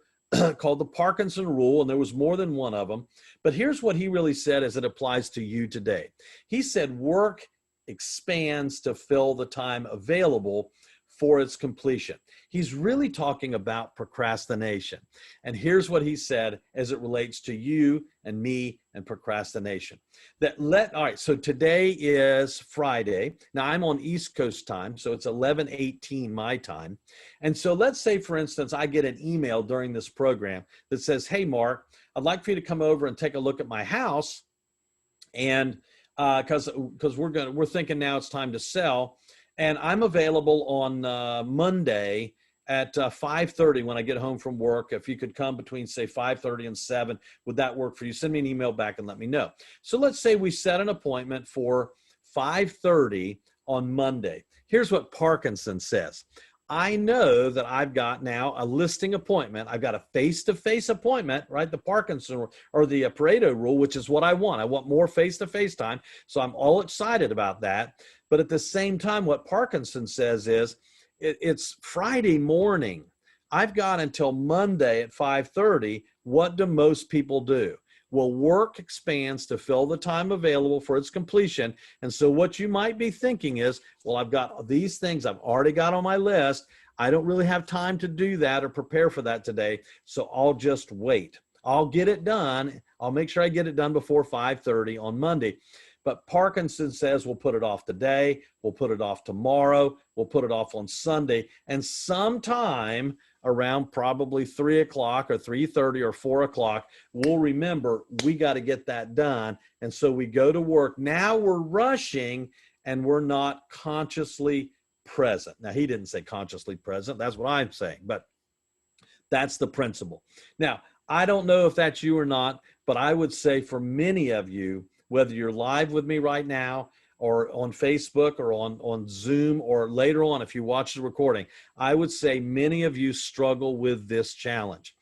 called the Parkinson Rule, and there was more than one of them. But here's what he really said as it applies to you today. He said, work expands to fill the time available for its completion. He's really talking about procrastination. And here's what he said as it relates to you and me and procrastination. All right, so today is Friday. Now I'm on East Coast time, so it's 11:18 my time. And so let's say, for instance, I get an email during this program that says, hey, Mark, I'd like for you to come over and take a look at my house. And because we're thinking now it's time to sell. And I'm available on Monday at 5:30 when I get home from work. If you could come between, say, 5:30 and 7, would that work for you? Send me an email back and let me know. So let's say we set an appointment for 5:30 on Monday. Here's what Parkinson says. I know that I've got now a listing appointment. I've got a face-to-face appointment, right? The Parkinson or the Pareto rule, which is what I want. I want more face-to-face time. So I'm all excited about that. But at the same time, what Parkinson says is it's Friday morning. I've got until Monday at 5:30. What do most people do? Well, work expands to fill the time available for its completion. And so what you might be thinking is, well, I've got these things I've already got on my list. I don't really have time to do that or prepare for that today. So I'll just wait. I'll get it done. I'll make sure I get it done before 5:30 on Monday. But Parkinson says we'll put it off today. We'll put it off tomorrow. We'll put it off on Sunday. And sometime around probably 3 o'clock or 3:30 or 4 o'clock, we'll remember we got to get that done. And so we go to work. Now we're rushing and we're not consciously present. Now, he didn't say consciously present. That's what I'm saying, but that's the principle. Now, I don't know if that's you or not, but I would say for many of you, whether you're live with me right now or on Facebook or on Zoom or later on if you watch the recording, I would say many of you struggle with this challenge.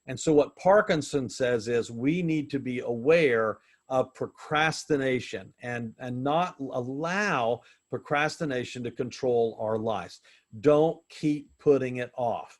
And so what Parkinson says is we need to be aware of procrastination and not allow procrastination to control our lives. Don't keep putting it off.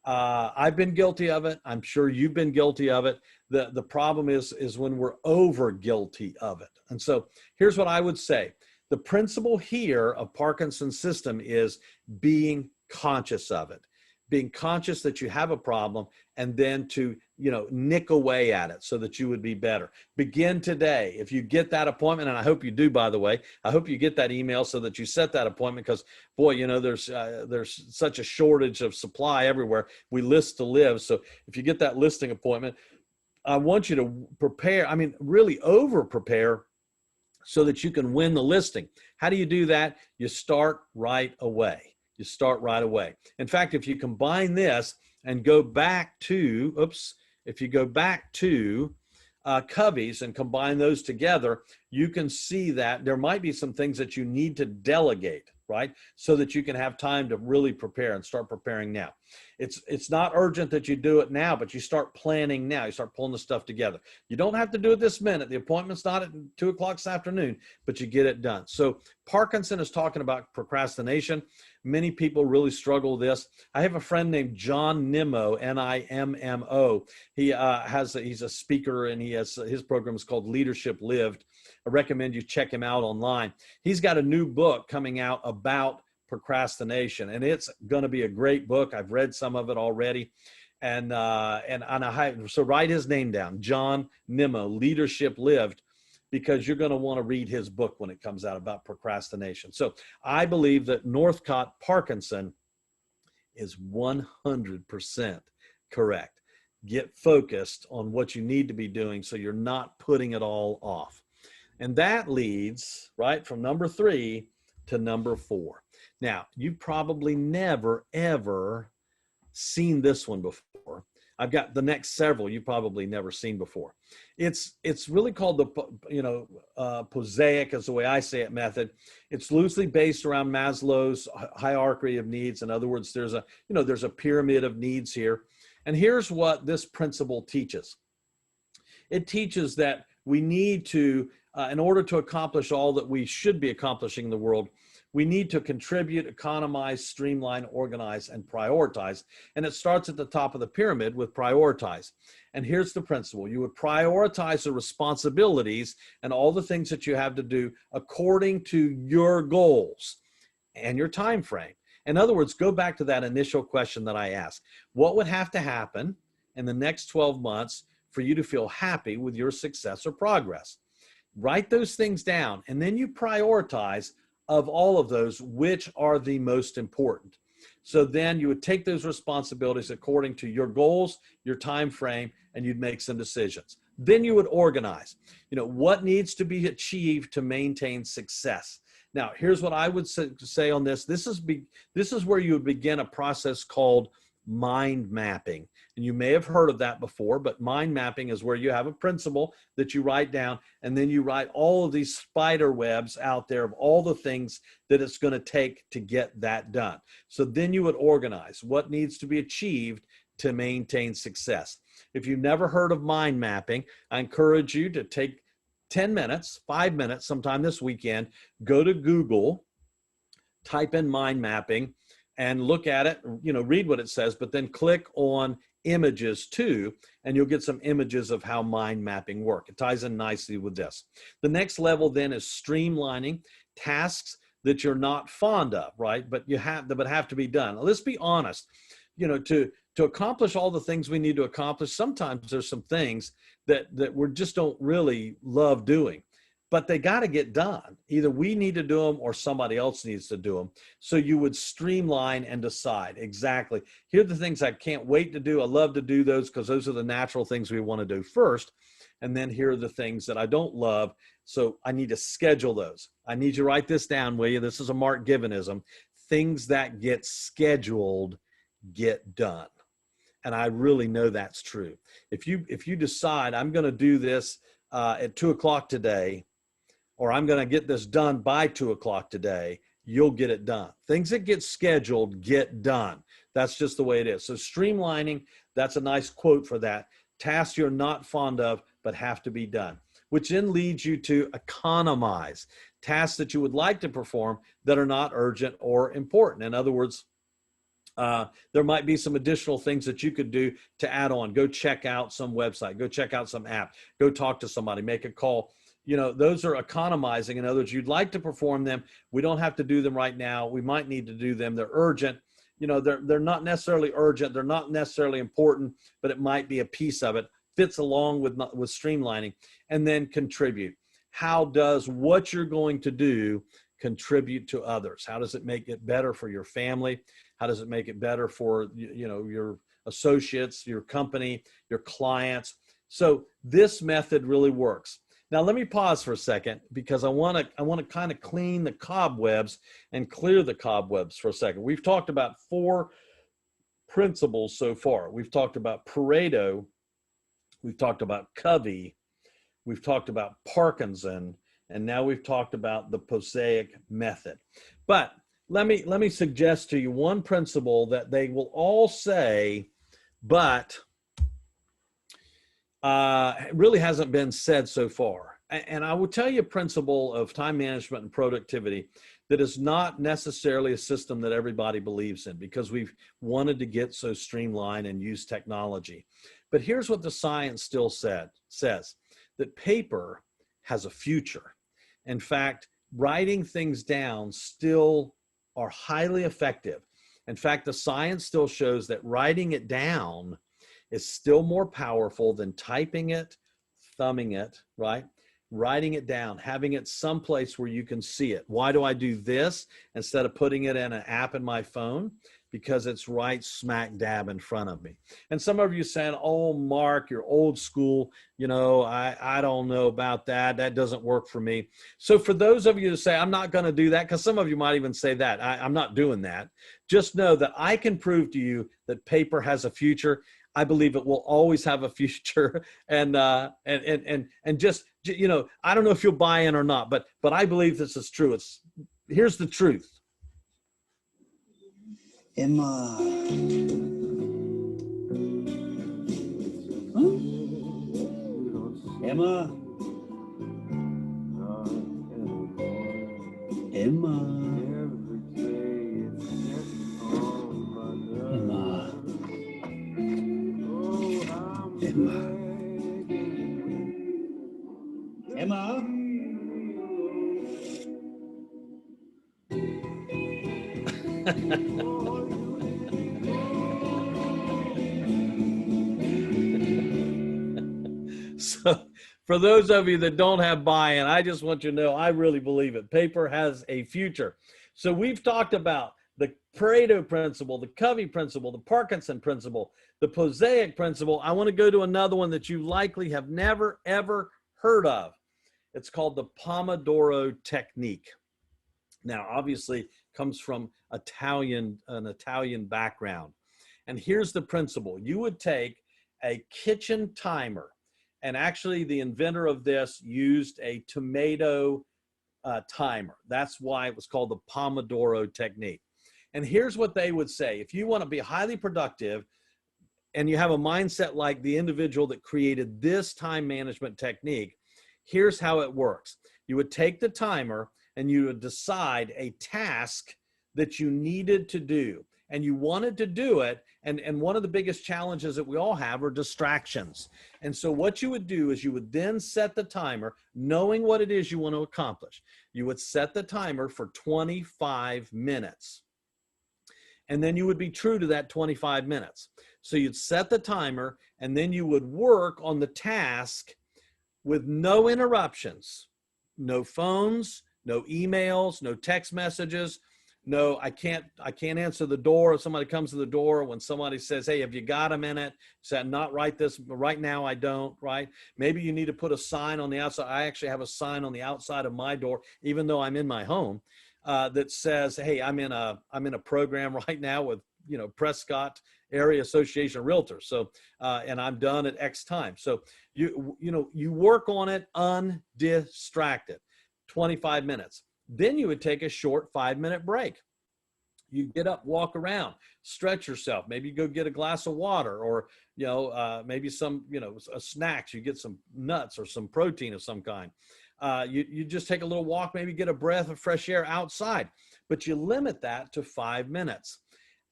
I've been guilty of it. I'm sure you've been guilty of it. The problem is when we're over guilty of it. And so here's what I would say. The principle here of Parkinson's system is being conscious of it, being conscious that you have a problem, and then to, nick away at it so that you would be better. Begin today. If you get that appointment, and I hope you do, by the way, I hope you get that email so that you set that appointment because, boy, there's such a shortage of supply everywhere. We list to live. So if you get that listing appointment, I want you to prepare, really over prepare so that you can win the listing. How do you do that? You start right away. You start right away. In fact, if you combine this and go back to, if you go back to Covey's and combine those together, you can see that there might be some things that you need to delegate, right? So that you can have time to really prepare and start preparing now. It's not urgent that you do it now, but you start planning now. You start pulling the stuff together. You don't have to do it this minute. The appointment's not at 2 o'clock this afternoon, but you get it done. So Parkinson is talking about procrastination. Many people really struggle with this. I have a friend named John Nimmo, Nimmo. He's a speaker and his program is called Leadership Lived. I recommend you check him out online. He's got a new book coming out about procrastination, and it's going to be a great book. I've read some of it already, so write his name down, John Nimmo, Leadership Lived, because you're going to want to read his book when it comes out about procrastination. So I believe that Northcott Parkinson is 100% correct. Get focused on what you need to be doing so you're not putting it all off. And that leads right from number 3 to number 4. Now, you've probably never, ever seen this one before. I've got the next several you've probably never seen before. It's really called the, Posaic, is the way I say it, method. It's loosely based around Maslow's hierarchy of needs. In other words, there's a pyramid of needs here. And here's what this principle teaches. It teaches that we need to, in order to accomplish all that we should be accomplishing in the world, we need to contribute, economize, streamline, organize, and prioritize. And it starts at the top of the pyramid with prioritize. And here's the principle. You would prioritize the responsibilities and all the things that you have to do according to your goals and your time frame. In other words, go back to that initial question that I asked. What would have to happen in the next 12 months for you to feel happy with your success or progress? Write those things down, and then you prioritize of all of those, which are the most important. So then you would take those responsibilities according to your goals, your time frame, and you'd make some decisions. Then you would organize, what needs to be achieved to maintain success. Now, here's what I would say on this. This is where you would begin a process called mind mapping. And you may have heard of that before, but mind mapping is where you have a principle that you write down, and then you write all of these spider webs out there of all the things that it's going to take to get that done. So then you would organize what needs to be achieved to maintain success. If you've never heard of mind mapping, I encourage you to take 10 minutes, 5 minutes sometime this weekend, go to Google, type in mind mapping and look at it, read what it says, but then click on images too, and you'll get some images of how mind mapping work. It ties in nicely with this. The next level then is streamlining tasks that you're not fond of, right? But have to be done. Let's be honest, to accomplish all the things we need to accomplish, sometimes there's some things that we just don't really love doing, but they got to get done. Either we need to do them or somebody else needs to do them. So you would streamline and decide exactly, here are the things I can't wait to do. I love to do those because those are the natural things we want to do first. And then here are the things that I don't love. So I need to schedule those. I need you to write this down, will you? This is a Mark Givenism. Things that get scheduled get done. And I really know that's true. If you decide I'm going to do this at 2 o'clock today, or I'm going to get this done by 2 o'clock today, you'll get it done. Things that get scheduled get done. That's just the way it is. So streamlining, that's a nice quote for that. Tasks you're not fond of, but have to be done, which then leads you to economize. Tasks that you would like to perform that are not urgent or important. In other words, there might be some additional things that you could do to add on. Go check out some website, go check out some app, go talk to somebody, make a call. Those are economizing. In other words, you'd like to perform them. We don't have to do them right now. We might need to do them. They're urgent. They're not necessarily urgent. They're not necessarily important, but it might be a piece of it. Fits along with streamlining. And then contribute. How does what you're going to do contribute to others? How does it make it better for your family? How does it make it better for your associates, your company, your clients? So this method really works. Now let me pause for a second because I want to kind of clean the cobwebs and clear the cobwebs for a second. We've talked about 4 principles so far. We've talked about Pareto, we've talked about Covey, we've talked about Parkinson, and now we've talked about the Mosaic method. But let me suggest to you one principle that they will all say, but really hasn't been said so far. And I will tell you a principle of time management and productivity that is not necessarily a system that everybody believes in because we've wanted to get so streamlined and use technology. But here's what the science still says, that paper has a future. In fact, writing things down still are highly effective. In fact, the science still shows that writing it down is still more powerful than typing it, thumbing it, right? Writing it down, having it someplace where you can see it. Why do I do this instead of putting it in an app in my phone? Because it's right smack dab in front of me. And some of you saying, oh, Mark, you're old school. I don't know about that. That doesn't work for me. So for those of you who say, I'm not going to do that, because some of you might even say that, I'm not doing that. Just know that I can prove to you that paper has a future. I believe it will always have a future. And just, I don't know if you'll buy in or not, but I believe this is true. Here's the truth. Emma. Huh? Emma. Emma. Emma. Emma. Emma. So for those of you that don't have buy-in, I just want you to know, I really believe it. Paper has a future. So we've talked about the Pareto principle, the Covey principle, the Parkinson principle, the Mosaic principle. I want to go to another one that you likely have never, ever heard of. It's called the Pomodoro technique. Now, obviously, it comes from an Italian background. And here's the principle. You would take a kitchen timer, and actually the inventor of this used a tomato timer. That's why it was called the Pomodoro technique. And here's what they would say. If you want to be highly productive and you have a mindset like the individual that created this time management technique, here's how it works. You would take the timer and you would decide a task that you needed to do, and you wanted to do it. And one of the biggest challenges that we all have are distractions. And so what you would do is you would then set the timer, knowing what it is you want to accomplish. You would set the timer for 25 minutes. And then you would be true to that 25 minutes. So you'd set the timer, and then you would work on the task with no interruptions, no phones, no emails, no text messages. No, I can't answer the door if somebody comes to the door. When somebody says, hey, have you got a minute? Say, not right now, I don't, right? Maybe you need to put a sign on the outside. I actually have a sign on the outside of my door, even though I'm in my home, that says, hey, I'm in a program right now with, Prescott Area Association of Realtors. So, and I'm done at X time. So you work on it undistracted, 25 minutes. Then you would take a short 5-minute break. You get up, walk around, stretch yourself. Maybe you go get a glass of water, or, maybe some, snacks. You get some nuts or some protein of some kind. You just take a little walk, maybe get a breath of fresh air outside, but you limit that to 5 minutes.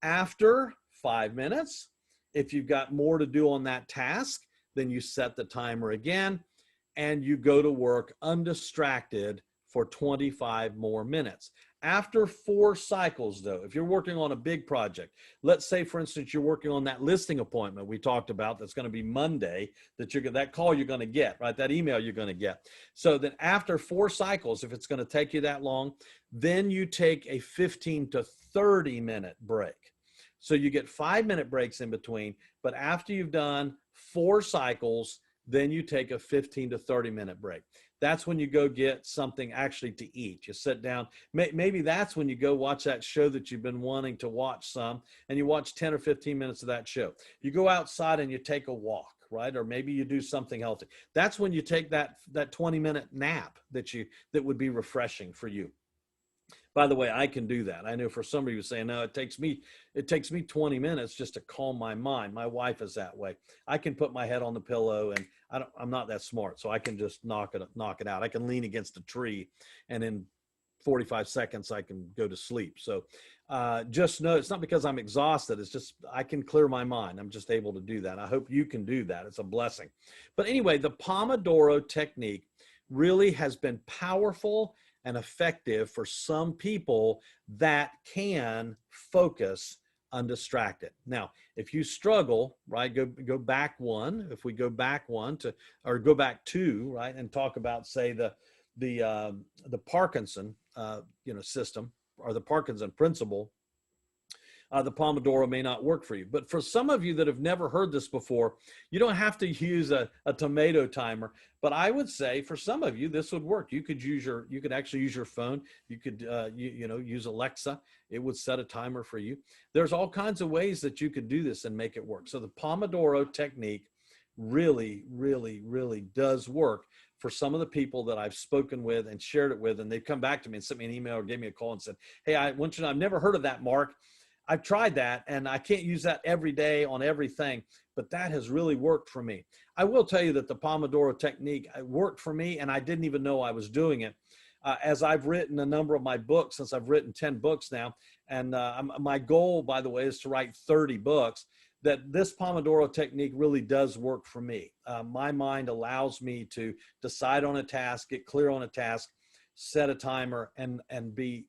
After 5 minutes, if you've got more to do on that task, then you set the timer again and you go to work undistracted for 25 more minutes. After 4 cycles, though, if you're working on a big project, let's say, for instance, you're working on that listing appointment we talked about that's going to be Monday, that call you're going to get, right? That email you're going to get. So then after 4 cycles, if it's going to take you that long, then you take a 15 to 30 minute break. So you get 5-minute breaks in between, but after you've done 4 cycles, then you take a 15 to 30 minute break. That's when you go get something actually to eat. You sit down. Maybe that's when you go watch that show that you've been wanting to watch some, and you watch 10 or 15 minutes of that show. You go outside and you take a walk, right? Or maybe you do something healthy. That's when you take that 20-minute nap that would be refreshing for you. By the way, I can do that. I know for somebody who's saying, no, it takes me 20 minutes just to calm my mind. My wife is that way. I can put my head on the pillow, and I'm not that smart, so I can just knock it out. I can lean against a tree, and in 45 seconds, I can go to sleep. So just know it's not because I'm exhausted. It's just I can clear my mind. I'm just able to do that. I hope you can do that. It's a blessing. But anyway, the Pomodoro technique really has been powerful and effective for some people that can focus undistracted. Now, if you struggle, right, go back one. If we go back one to, or go back 2, right, and talk about, say, the Parkinson system, or the Parkinson principle, the Pomodoro may not work for you. But for some of you that have never heard this before, you don't have to use a tomato timer. But I would say for some of you, this would work. You could actually use your phone. You could use Alexa. It would set a timer for you. There's all kinds of ways that you could do this and make it work. So the Pomodoro technique really, really, really does work for some of the people that I've spoken with and shared it with, and they've come back to me and sent me an email or gave me a call and said, hey, I want you to know, I've never heard of that, Mark. I've tried that, and I can't use that every day on everything, but that has really worked for me. I will tell you that the Pomodoro technique worked for me, and I didn't even know I was doing it. As I've written a number of my books, since I've written 10 books now, and my goal, by the way, is to write 30 books, that this Pomodoro technique really does work for me. My mind allows me to decide on a task, get clear on a task, set a timer, and be,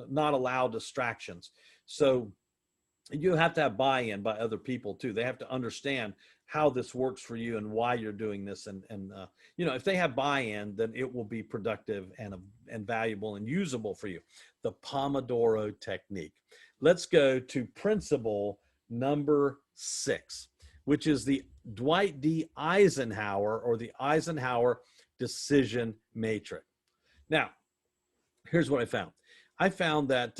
not allow distractions. So you have to have buy-in by other people too. They have to understand how this works for you and why you're doing this. And if they have buy-in, then it will be productive and valuable and usable for you. The Pomodoro technique. Let's go to principle number 6, which is the Dwight D. Eisenhower, or the Eisenhower decision matrix. Now, here's what I found. I found that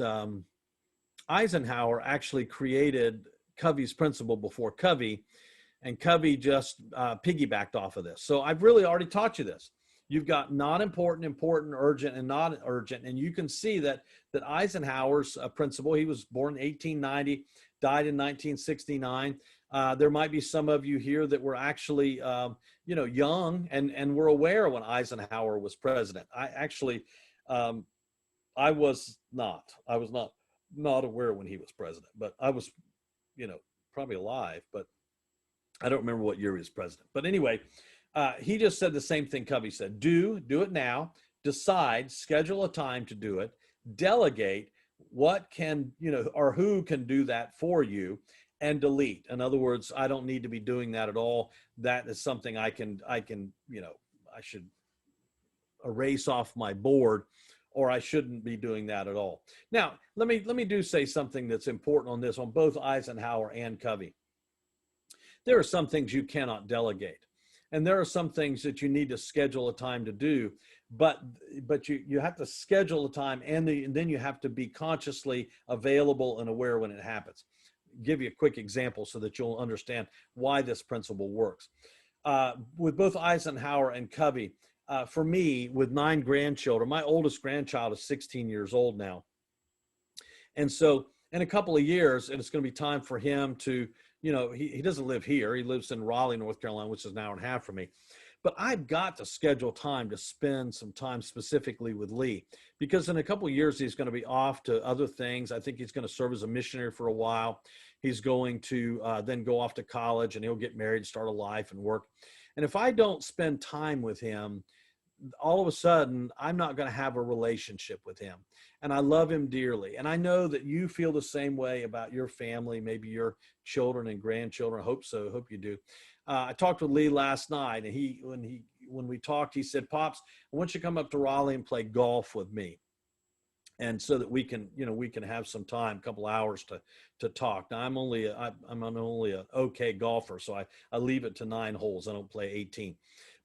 Eisenhower actually created Covey's principle before Covey, and Covey just piggybacked off of this. So I've really already taught you this. You've got not important, important, urgent, and not urgent. And you can see that Eisenhower's principle, he was born in 1890, died in 1969. There might be some of you here that were actually, young and were aware when Eisenhower was president. I was not aware when he was president, but I was, probably alive, but I don't remember what year he was president. But anyway, he just said the same thing Covey said. Do it now, decide, schedule a time to do it, delegate what can, or who can do that for you, and delete. In other words, I don't need to be doing that at all. That is something I should erase off my board, or I shouldn't be doing that at all. Now, let me say something that's important on this, on both Eisenhower and Covey. There are some things you cannot delegate, and there are some things that you need to schedule a time to do, but you have to schedule a time, and then you have to be consciously available and aware when it happens. Give you a quick example so that you'll understand why this principle works. With both Eisenhower and Covey, for me, with 9 grandchildren, my oldest grandchild is 16 years old now. And so in a couple of years, and it's going to be time for him to, he doesn't live here. He lives in Raleigh, North Carolina, which is an hour and a half from me. But I've got to schedule time to spend some time specifically with Lee, because in a couple of years, he's going to be off to other things. I think he's going to serve as a missionary for a while. He's going to then go off to college, and he'll get married, start a life and work. And if I don't spend time with him, all of a sudden, I'm not going to have a relationship with him. And I love him dearly. And I know that you feel the same way about your family, maybe your children and grandchildren. I hope so. I hope you do. I talked with Lee last night, and when we talked, he said, "Pops, I want you to come up to Raleigh and play golf with me." And so that we can have some time, a couple hours to talk. Now I'm only an okay golfer, so I leave it to 9 holes. I don't play 18.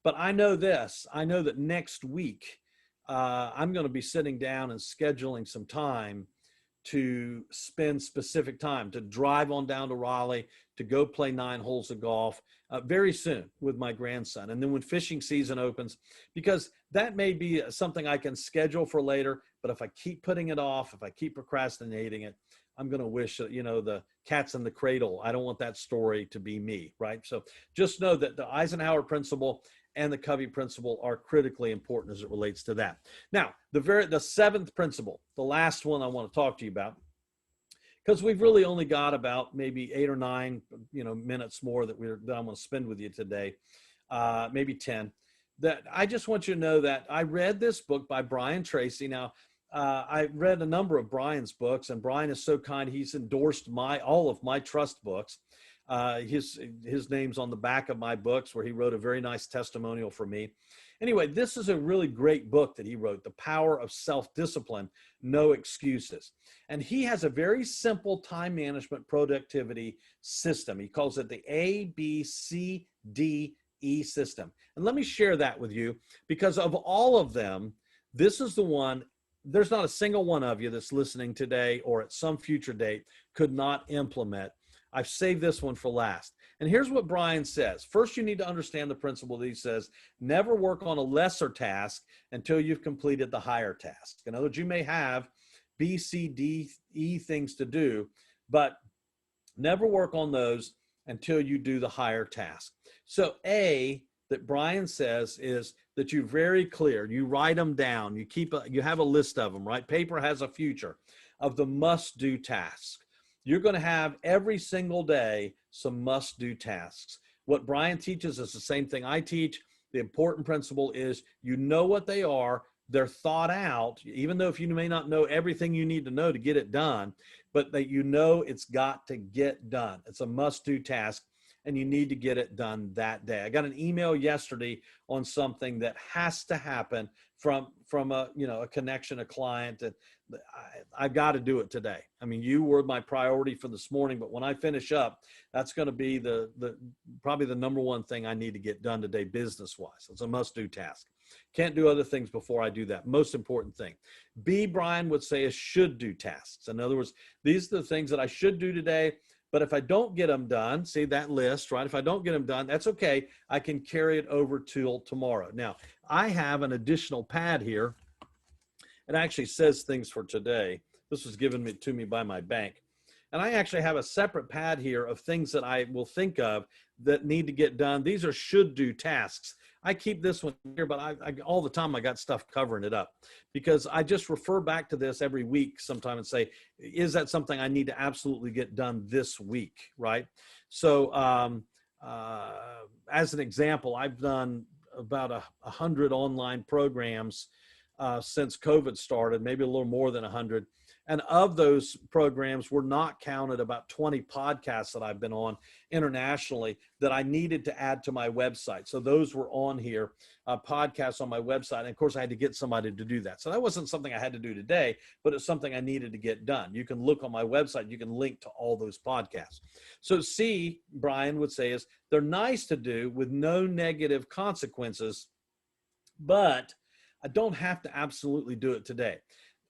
But I know this. I know that next week I'm going to be sitting down and scheduling some time to spend specific time to drive on down to Raleigh to go play 9 holes of golf very soon with my grandson. And then when fishing season opens, because that may be something I can schedule for later, but if I keep putting it off, if I keep procrastinating it, I'm going to wish that, the cat's in the cradle. I don't want that story to be me, right? So just know that the Eisenhower principle and the Covey principle are critically important as it relates to that. Now, the 7th principle, the last one I want to talk to you about, because we've really only got about maybe 8 or 9, minutes more that I'm going to spend with you today, maybe 10. That I just want you to know that I read this book by Brian Tracy. Now, I read a number of Brian's books, and Brian is so kind. He's endorsed all of my trust books. His name's on the back of my books, where he wrote a very nice testimonial for me. Anyway, this is a really great book that he wrote, The Power of Self-Discipline, No Excuses. And he has a very simple time management productivity system. He calls it the ABCDE system. And let me share that with you, because of all of them, this is the one. There's not a single one of you that's listening today or at some future date could not implement. I've saved this one for last. And here's what Brian says. First, you need to understand the principle that he says, never work on a lesser task until you've completed the higher task. In other words, you may have B, C, D, E things to do, but never work on those until you do the higher task. So A, that Brian says, is that you're very clear. You write them down. You have a list of them, right? Paper has a future of the must-do tasks. You're going to have every single day some must-do tasks. What Brian teaches is the same thing I teach. The important principle is you know what they are. They're thought out, even though if you may not know everything you need to know to get it done, but that it's got to get done. It's a must-do task, and you need to get it done that day. I got an email yesterday on something that has to happen from a connection, a client, that I've got to do it today. I mean, you were my priority for this morning, but when I finish up, that's going to be probably the number one thing I need to get done today, business-wise. It's a must-do task. Can't do other things before I do that. Most important thing. B, Brian would say, is should-do tasks. In other words, these are the things that I should do today, But if I don't get them done, see that list, right? If I don't get them done, that's okay. I can carry it over till tomorrow. Now, I have an additional pad here. It actually says things for today. This was given to me by my bank. And I actually have a separate pad here of things that I will think of that need to get done. These are should do tasks. I keep this one here, but I all the time I got stuff covering it up because I just refer back to this every week sometime and say, is that something I need to absolutely get done this week, right? So as an example, I've done about 100 online programs since COVID started, maybe a little more than 100. And of those programs were not counted about 20 podcasts that I've been on internationally that I needed to add to my website. So those were on here, podcasts on my website. And of course I had to get somebody to do that. So that wasn't something I had to do today, but it's something I needed to get done. You can look on my website, you can link to all those podcasts. So C, Brian would say, is they're nice to do with no negative consequences, but I don't have to absolutely do it today.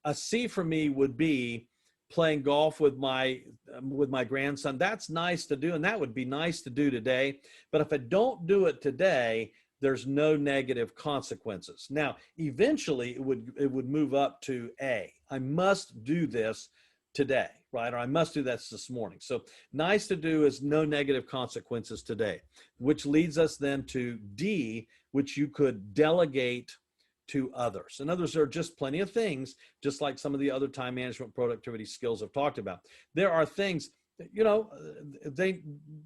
A C for me would be playing golf with my grandson. That's nice to do, and that would be nice to do today. But if I don't do it today, there's no negative consequences. Now, eventually, it would move up to A. I must do this today, right? Or I must do this morning. So nice to do is no negative consequences today, which leads us then to D, which you could delegate to others. And others are just plenty of things, just like some of the other time management productivity skills I've talked about. There are things that, you know, they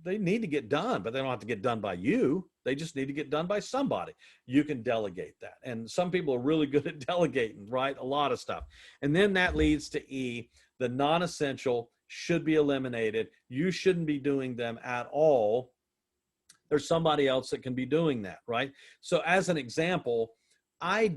need to get done, but they don't have to get done by you. They just need to get done by somebody. You can delegate that. And some people are really good at delegating, right? A lot of stuff. And then that leads to E, the non-essential should be eliminated. You shouldn't be doing them at all. There's somebody else that can be doing that, right? So as an example, I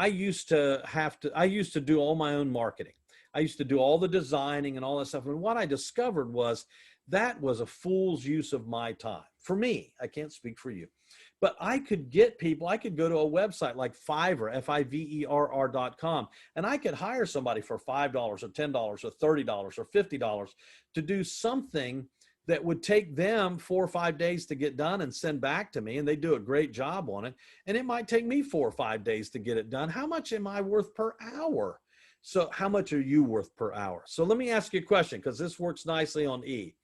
used to do all my own marketing. I used to do all the designing and all that stuff. And what I discovered was that was a fool's use of my time. For me, I can't speak for you, but I could get people, I could go to a website like Fiverr, Fiverr.com, and I could hire somebody for $5 or $10 or $30 or $50 to do something that would take them 4 or 5 days to get done and send back to me, and they do a great job on it. And it might take me 4 or 5 days to get it done. How much am I worth per hour? So how much are you worth per hour? So let me ask you a question, because this works nicely on E.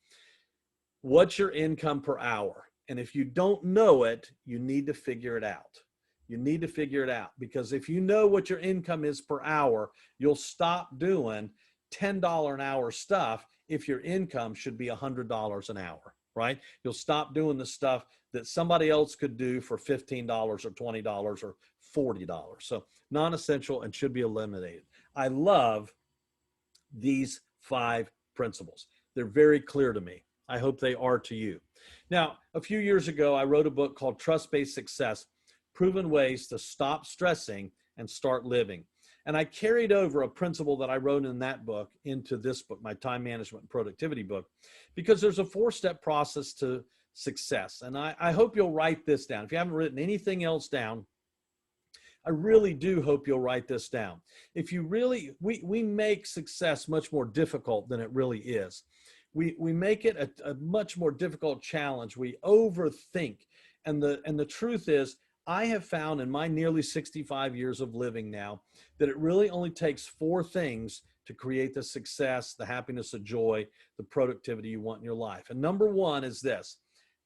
What's your income per hour? And if you don't know it, you need to figure it out. You need to figure it out, because if you know what your income is per hour, you'll stop doing $10 an hour stuff if your income should be $100 an hour, right? You'll stop doing the stuff that somebody else could do for $15 or $20 or $40. So non-essential and should be eliminated. I love these 5 principles. They're very clear to me. I hope they are to you. Now, a few years ago, I wrote a book called Trust-Based Success, Proven Ways to Stop Stressing and Start Living. And I carried over a principle that I wrote in that book into this book, my time management and productivity book, because there's a 4-step process to success. And I hope you'll write this down. If you haven't written anything else down, I really do hope you'll write this down. If you really, we make success much more difficult than it really is. We make it a much more difficult challenge. We overthink. And the truth is, I have found in my nearly 65 years of living now that it really only takes 4 things to create the success, the happiness, the joy, the productivity you want in your life. And number 1 is this: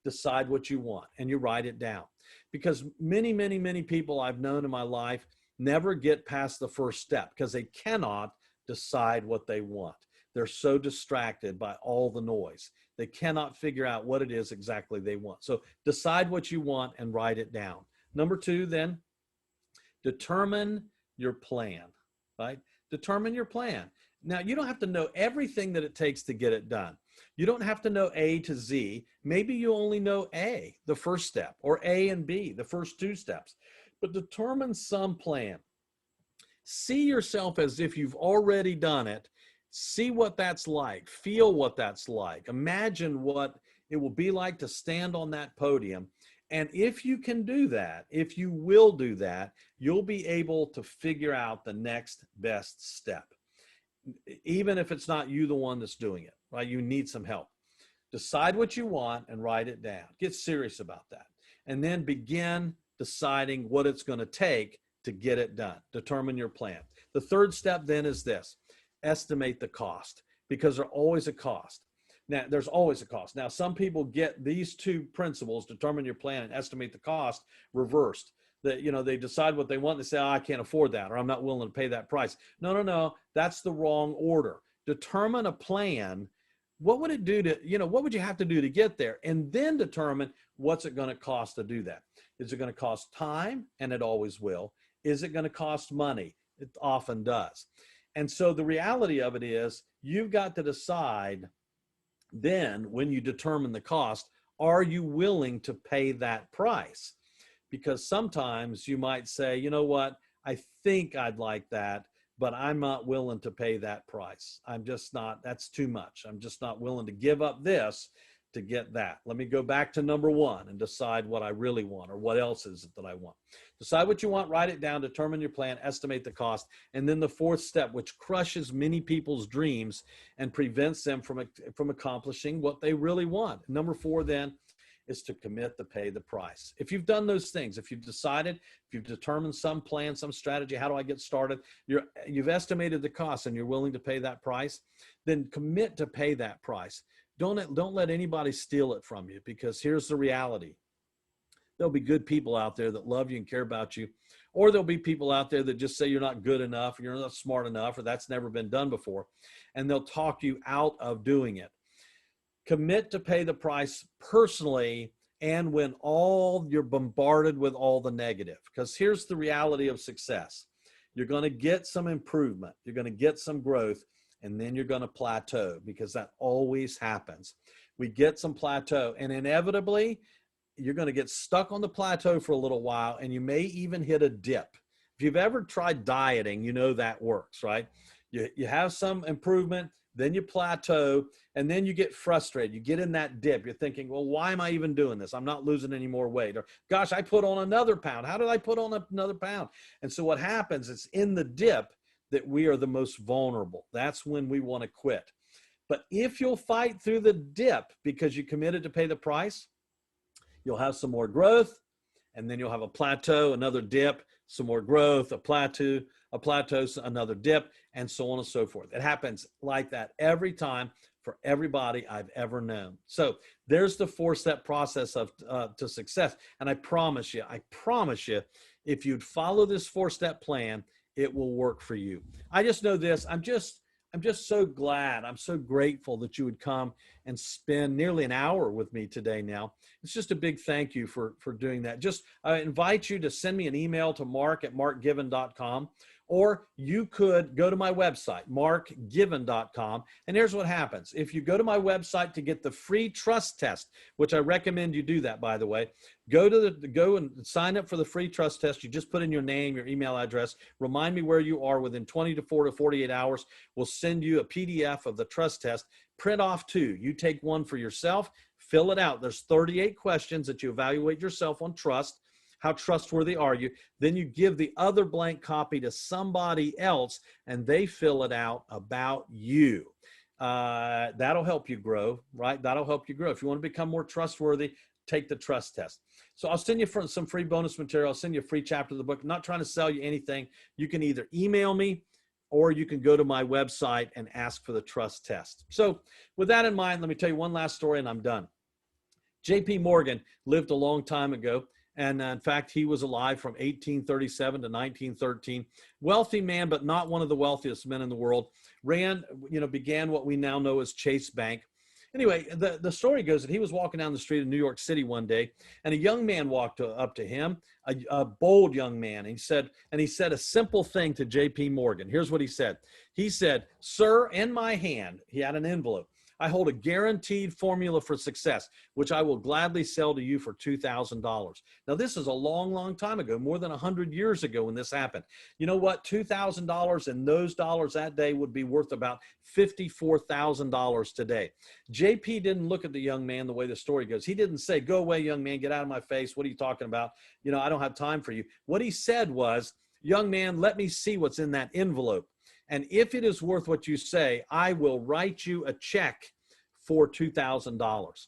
decide what you want, and you write it down. Because many, many, many people I've known in my life never get past the first step because they cannot decide what they want. They're so distracted by all the noise. They cannot figure out what it is exactly they want. So decide what you want and write it down. Number 2, then, determine your plan, right? Determine your plan. Now, you don't have to know everything that it takes to get it done. You don't have to know A to Z. Maybe you only know A, the first step, or A and B, the first 2 steps. But determine some plan. See yourself as if you've already done it. See what that's like. Feel what that's like. Imagine what it will be like to stand on that podium. And if you can do that, if you will do that, you'll be able to figure out the next best step. Even if it's not you the one that's doing it, right? You need some help. Decide what you want and write it down. Get serious about that. And then begin deciding what it's going to take to get it done. Determine your plan. The third step then is this: estimate the cost, because there's always a cost. Now, there's always a cost. Now, some people get these two principles, determine your plan and estimate the cost, reversed. That, you know, they decide what they want and they say, oh, I can't afford that, or I'm not willing to pay that price. No. That's the wrong order. Determine a plan. What would it do to, you know, what would you have to do to get there? And then determine what's it going to cost to do that. Is it going to cost time? And it always will. Is it going to cost money? It often does. And so the reality of it is, you've got to decide then, when you determine the cost, are you willing to pay that price? Because sometimes you might say, you know what, I think I'd like that, but I'm not willing to pay that price. I'm just not, that's too much. I'm just not willing to give up this to get that. Let me go back to number one and decide what I really want, or what else is it that I want. Decide what you want, write it down, determine your plan, estimate the cost. And then the fourth step, which crushes many people's dreams and prevents them from accomplishing what they really want. Number four then is to commit to pay the price. If you've done those things, if you've decided, if you've determined some plan, some strategy, how do I get started? You've estimated the cost and you're willing to pay that price, then commit to pay that price. Don't let anybody steal it from you, because here's the reality. There'll be good people out there that love you and care about you, or there'll be people out there that just say you're not good enough, or you're not smart enough, or that's never been done before, and they'll talk you out of doing it. Commit to pay the price personally, and when you're bombarded with all the negative, because here's the reality of success. You're going to get some improvement, you're going to get some growth, and then you're going to plateau, because that always happens. We get some plateau, and inevitably you're going to get stuck on the plateau for a little while, and you may even hit a dip. If you've ever tried dieting, you know that works, right? You have some improvement, then you plateau, and then you get frustrated. You get in that dip. You're thinking, well, why am I even doing this? I'm not losing any more weight. Or, gosh, I put on another pound. How did I put on another pound? And so what happens is, in the dip that we are the most vulnerable. That's when we want to quit. But if you'll fight through the dip because you committed to pay the price, you'll have some more growth, and then you'll have a plateau, another dip, some more growth, a plateau, another dip, and so on and so forth. It happens like that every time for everybody I've ever known. So there's the four-step process to success. And I promise you, if you'd follow this four-step plan, it will work for you. I just know this. I'm just so glad. I'm so grateful that you would come and spend nearly an hour with me today now. It's just a big thank you for doing that. I invite you to send me an email to mark@markgiven.com, or you could go to my website, markgiven.com. And here's what happens. If you go to my website to get the free trust test, which I recommend you do that, by the way, go and sign up for the free trust test. You just put in your name, your email address, remind me where you are. Within 24 to 48 hours, we'll send you a PDF of the trust test. Print off 2. You take one for yourself, fill it out. There's 38 questions that you evaluate yourself on trust. How trustworthy are you? Then you give the other blank copy to somebody else, and they fill it out about you. That'll help you grow, right? That'll help you grow. If you want to become more trustworthy, take the trust test. So I'll send you some free bonus material. I'll send you a free chapter of the book. I'm not trying to sell you anything. You can either email me, or you can go to my website and ask for the trust test. So with that in mind, let me tell you one last story and I'm done. J.P. Morgan lived a long time ago. And in fact, he was alive from 1837 to 1913. Wealthy man, but not one of the wealthiest men in the world. Began what we now know as Chase Bank. Anyway, the story goes that he was walking down the street in New York City one day, and a young man walked up to him, a bold young man. He said a simple thing to J.P. Morgan. Here's what he said. He said, "Sir, in my hand," he had an envelope, "I hold a guaranteed formula for success, which I will gladly sell to you for $2,000. Now, this is a long, long time ago, more than 100 years ago when this happened. You know what? $2,000 and those dollars that day would be worth about $54,000 today. JP didn't look at the young man the way the story goes. He didn't say, "Go away, young man, get out of my face. What are you talking about? I don't have time for you." What he said was, "Young man, let me see what's in that envelope. And if it is worth what you say, I will write you a check for $2,000.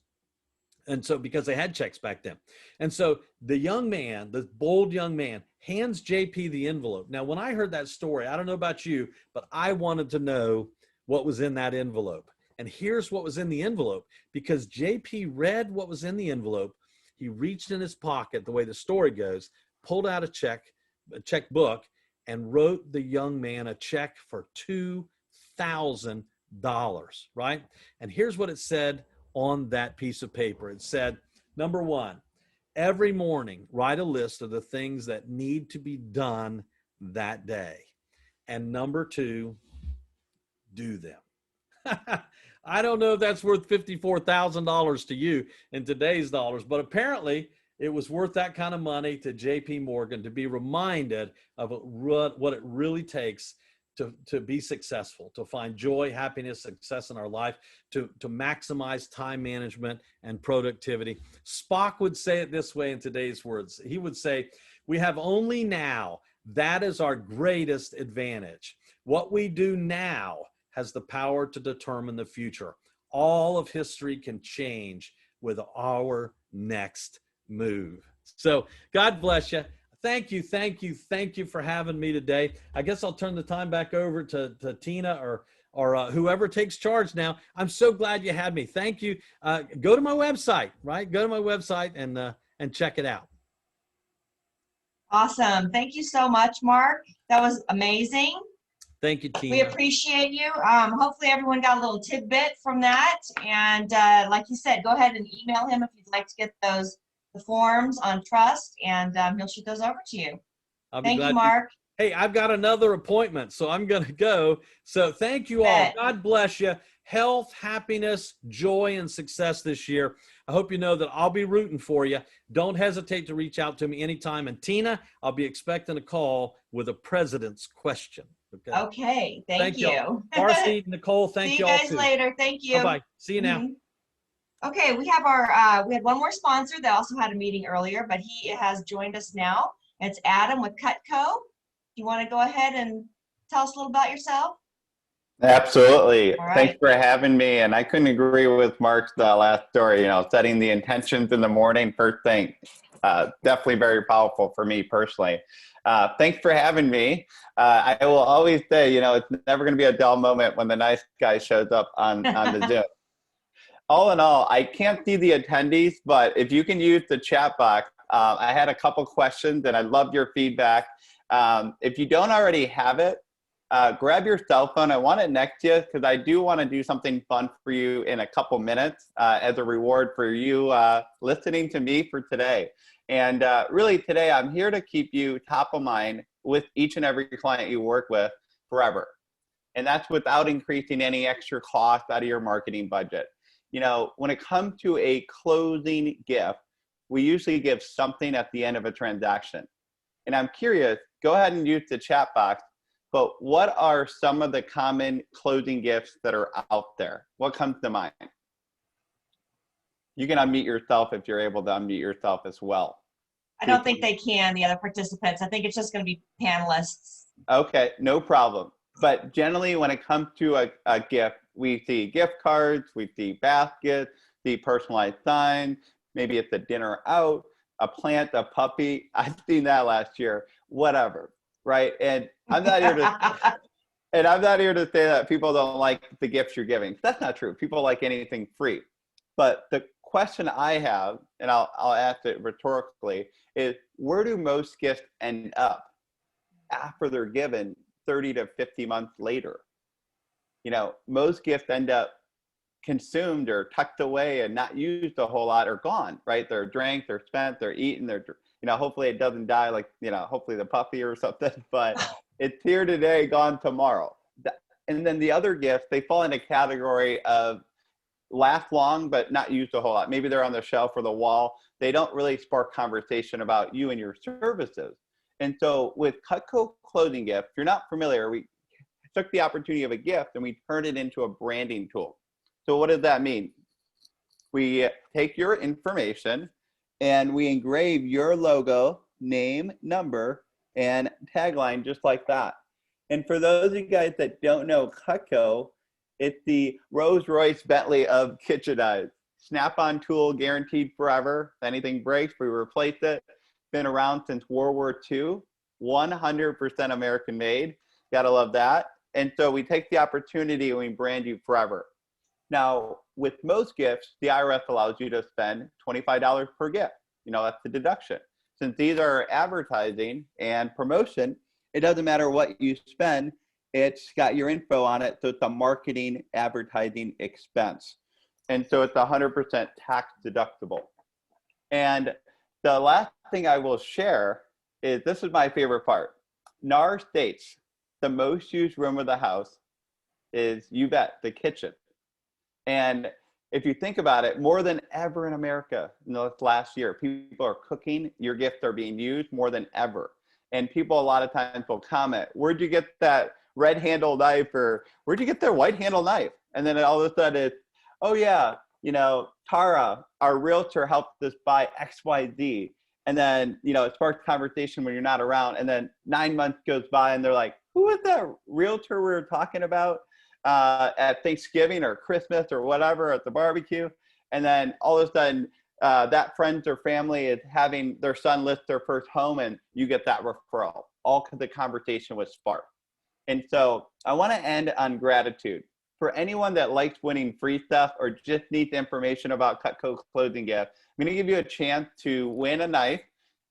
And so, because they had checks back then. And so the young man, the bold young man, hands JP the envelope. Now, when I heard that story, I don't know about you, but I wanted to know what was in that envelope. And here's what was in the envelope. Because JP read what was in the envelope, he reached in his pocket, the way the story goes, pulled out a checkbook, and wrote the young man a check for $2,000, right? And here's what it said on that piece of paper. It said, number one, every morning, write a list of the things that need to be done that day. And number two, do them. I don't know if that's worth $54,000 to you in today's dollars, but apparently it was worth that kind of money to JP Morgan to be reminded of what it really takes to be successful, to find joy, happiness, success in our life, to maximize time management and productivity. Spock would say it this way in today's words. He would say, we have only now. That is our greatest advantage. What we do now has the power to determine the future. All of history can change with our next move. So God bless you. Thank you for having me today. I guess I'll turn the time back over to Tina or whoever takes charge now. I'm so glad you had me. Thank you. Go to my website, right? Go to my website and check it out. Awesome. Thank you so much, Mark. That was amazing. Thank you, Tina. We appreciate you. Hopefully everyone got a little tidbit from that. And like you said, go ahead and email him if you'd like to get the forms on trust, and he'll shoot those over to you. Thank you, Mark. Hey, I've got another appointment, so I'm going to go. So thank you all. God bless you. Health, happiness, joy, and success this year. I hope you know that I'll be rooting for you. Don't hesitate to reach out to me anytime. And Tina, I'll be expecting a call with a president's question. Okay. Thank you. Marcy, Nicole, thank you all. See you guys later. Thank you. Bye-bye. See you now. Okay, we have we had one more sponsor that also had a meeting earlier, but he has joined us now. It's Adam with Cutco. You want to go ahead and tell us a little about yourself? Absolutely. All right. Thanks for having me. And I couldn't agree with Mark's last story, setting the intentions in the morning, first thing. Definitely very powerful for me personally. Thanks for having me. I will always say, it's never going to be a dull moment when the nice guy shows up on the Zoom. All in all, I can't see the attendees, but if you can use the chat box, I had a couple questions and I love your feedback. If you don't already have it, grab your cell phone. I want it next to you because I do want to do something fun for you in a couple minutes as a reward for you listening to me for today. And really today, I'm here to keep you top of mind with each and every client you work with forever. And that's without increasing any extra cost out of your marketing budget. When it comes to a closing gift, we usually give something at the end of a transaction. And I'm curious, go ahead and use the chat box, but what are some of the common closing gifts that are out there? What comes to mind? You can unmute yourself if you're able to unmute yourself as well. I don't think they can, the other participants. I think it's just going to be panelists. Okay, no problem. But generally, when it comes to a gift, we see gift cards, we see baskets, the personalized signs, maybe it's a dinner out, a plant, a puppy. I've seen that last year, whatever, right? And I'm not here to say that people don't like the gifts you're giving. That's not true. People like anything free. But the question I have, and I'll ask it rhetorically, is where do most gifts end up after they're given 30 to 50 months later? Most gifts end up consumed or tucked away and not used a whole lot or gone, right? They're drank, they're spent, they're eaten, hopefully it doesn't die like, hopefully the puppy or something, but it's here today, gone tomorrow. And then the other gifts, they fall in a category of last long, but not used a whole lot. Maybe they're on the shelf or the wall. They don't really spark conversation about you and your services. And so with Cutco clothing gifts, if you're not familiar, we took the opportunity of a gift and we turned it into a branding tool. So what does that mean? We take your information and we engrave your logo, name, number, and tagline just like that. And for those of you guys that don't know Cutco, It's the Rolls-Royce Bentley of kitchen knives. Snap-on tool, guaranteed forever. If anything breaks, we replace it. Been around since World War II. 100% American made. Gotta love that. And so we take the opportunity and we brand you forever. Now, with most gifts, the IRS allows you to spend $25 per gift. You know, that's the deduction. Since these are advertising and promotion, it doesn't matter what you spend. It's got your info on it, so it's a marketing advertising expense. And so it's 100% tax deductible. And the last thing I will share is, this is my favorite part. NAR states the most used room of the house is, you bet, the kitchen. And if you think about it, more than ever in America in the last year, people are cooking, your gifts are being used more than ever. And people a lot of times will comment, where'd you get that red handle knife, or where'd you get that white handle knife? And then all of a sudden it's, oh yeah, you know, Tara, our realtor, helped us buy XYZ. And then, you know, it sparks conversation when you're not around. And then 9 months goes by and they're like, who was that realtor we were talking about at Thanksgiving or Christmas or whatever at the barbecue? And then all of a sudden that friends or family is having their son list their first home, and you get that referral, all because the conversation was sparked. And so I want to end on gratitude. For anyone that likes winning free stuff or just needs information about Cutco Closing Gift, I'm going to give you a chance to win a knife,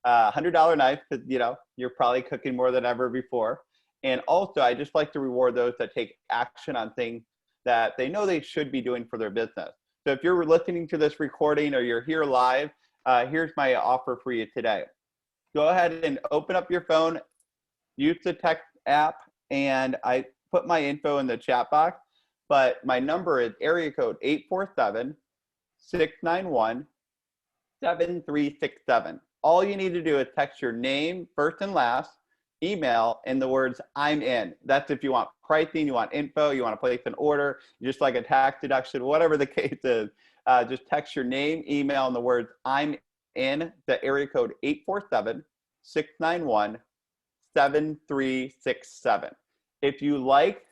$100 knife, because you know you're probably cooking more than ever before. And also, I just like to reward those that take action on things that they know they should be doing for their business. So if you're listening to this recording or you're here live, here's my offer for you today. Go ahead and open up your phone, use the text app, and I put my info in the chat box. But my number is area code 847-691-7367. All you need to do is text your name, first and last, email, and the words "I'm in." That's if you want pricing, you want info, you want to place an order, you just like a tax deduction, whatever the case is. Just text your name, email, and the words "I'm in" to area code 847-691-7367. If you like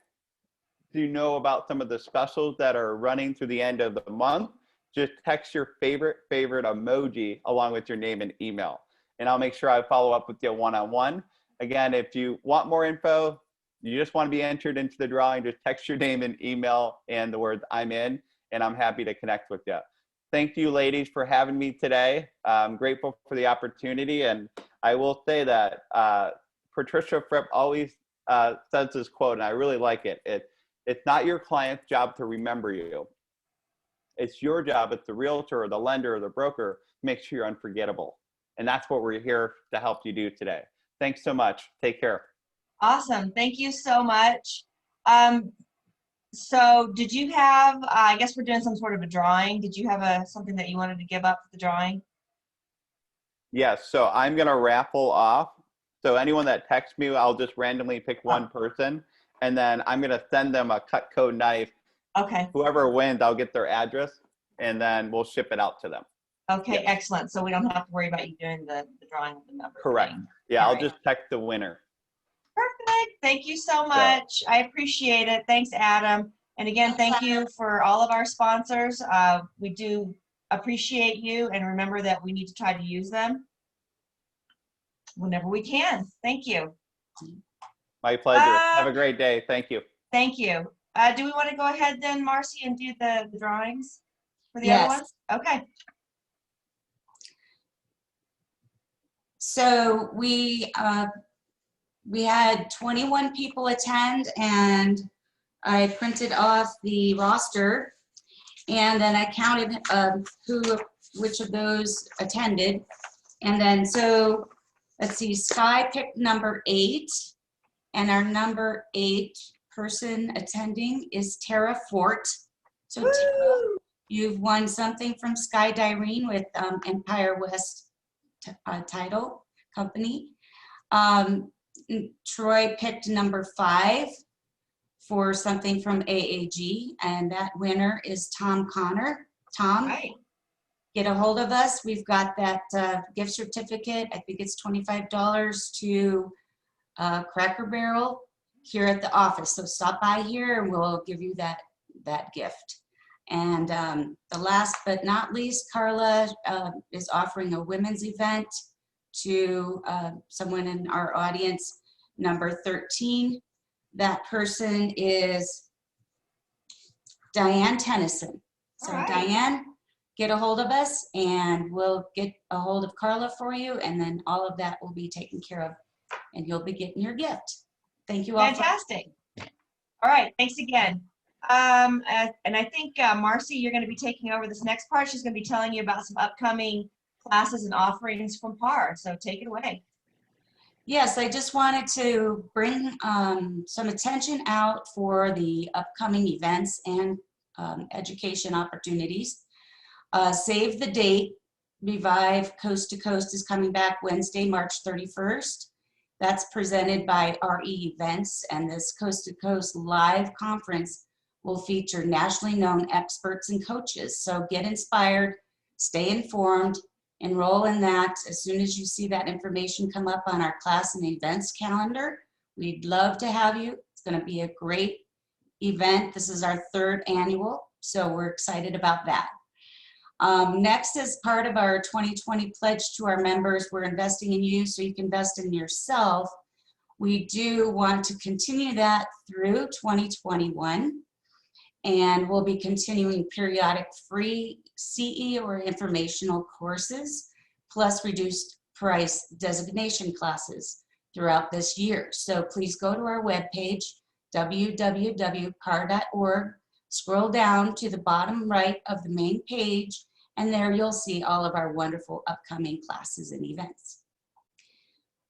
to know about some of the specials that are running through the end of the month, just text your favorite emoji along with your name and email, and I'll make sure I follow up with you one-on-one. Again, if you want more info, you just want to be entered into the drawing, just text your name and email and the words "I'm in," and I'm happy to connect with you. Thank you, ladies, for having me today. I'm grateful for the opportunity, and I will say that Patricia Fripp always says this quote, and I really like it. It's not your client's job to remember you. It's your job as the realtor or the lender or the broker to make sure you're unforgettable. And that's what we're here to help you do today. Thanks so much. Take care. Awesome. Thank you so much. So did you have, I guess we're doing some sort of a drawing. Did you have something that you wanted to give up for the drawing? Yes. So I'm going to raffle off. So anyone that texts me, I'll just randomly pick one person. And then I'm going to send them a Cutco knife. Okay. Whoever wins, I'll get their address, and then we'll ship it out to them. Okay, Yes. excellent. So we don't have to worry about you doing the drawing of the number. Correct. thing. Yeah, All I'll right. just text the winner. Perfect. Thank you so much. I appreciate it. Thanks, Adam. And again, thank you for all of our sponsors. We do appreciate you, and remember that we need to try to use them whenever we can. Thank you. My pleasure. Have a great day. Thank you. Thank you. Do we want to go ahead then, Marcy, and do the drawings for the other Yes. ones? Okay. So we had 21 people attend, and I printed off the roster, and then I counted which of those attended. And then, so let's see, Sky picked number 8, and our number 8 person attending is Tara Fort. So Tara, you've won something from Sky Dyrene with Empire West Title Company. Troy picked number 5 for something from AAG, and that winner is Tom Connor. Tom, Right. get a hold of us. We've got that gift certificate. I think it's $25 to Cracker Barrel here at the office. So stop by here and we'll give you that that gift. And the last but not least, Carla is offering a women's event to someone in our audience, number 13. That person is Diane Tennyson. So All right. Diane, get a hold of us and we'll get a hold of Carla for you, and then all of that will be taken care of and you'll be getting your gift. Thank you all. Fantastic. All right, thanks again. And I think Marcy, you're going to be taking over this next part. She's going to be telling you about some upcoming classes and offerings from PAR. So take it away. Yes, I just wanted to bring some attention out for the upcoming events and education opportunities. Save the date. Revive Coast to Coast is coming back Wednesday, March 31st. That's presented by RE Events, and this Coast to Coast live conference will feature nationally known experts and coaches. So get inspired, stay informed, enroll in that as soon as you see that information come up on our class and events calendar. We'd love to have you. It's going to be a great event. This is our 3rd annual, so we're excited about that. Next, as part of our 2020 pledge to our members, we're investing in you so you can invest in yourself. We do want to continue that through 2021, and we'll be continuing periodic free CE or informational courses, plus reduced price designation classes throughout this year. So please go to our webpage, www.par.org, scroll down to the bottom right of the main page, and there you'll see all of our wonderful upcoming classes and events.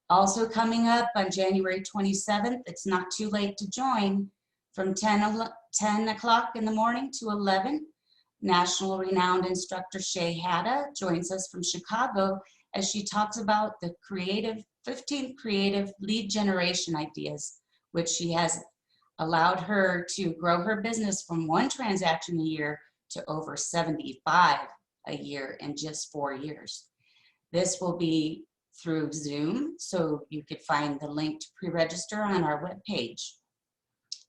Also coming up on January 27th, it's not too late to join, from 10 o'clock in the morning to 11, national renowned instructor Shay Hatta joins us from Chicago as she talks about the 15 creative lead generation ideas, which she has allowed her to grow her business from 1 transaction a year to over 75 a year in just 4 years. This will be through Zoom, so you could find the link to pre-register on our webpage.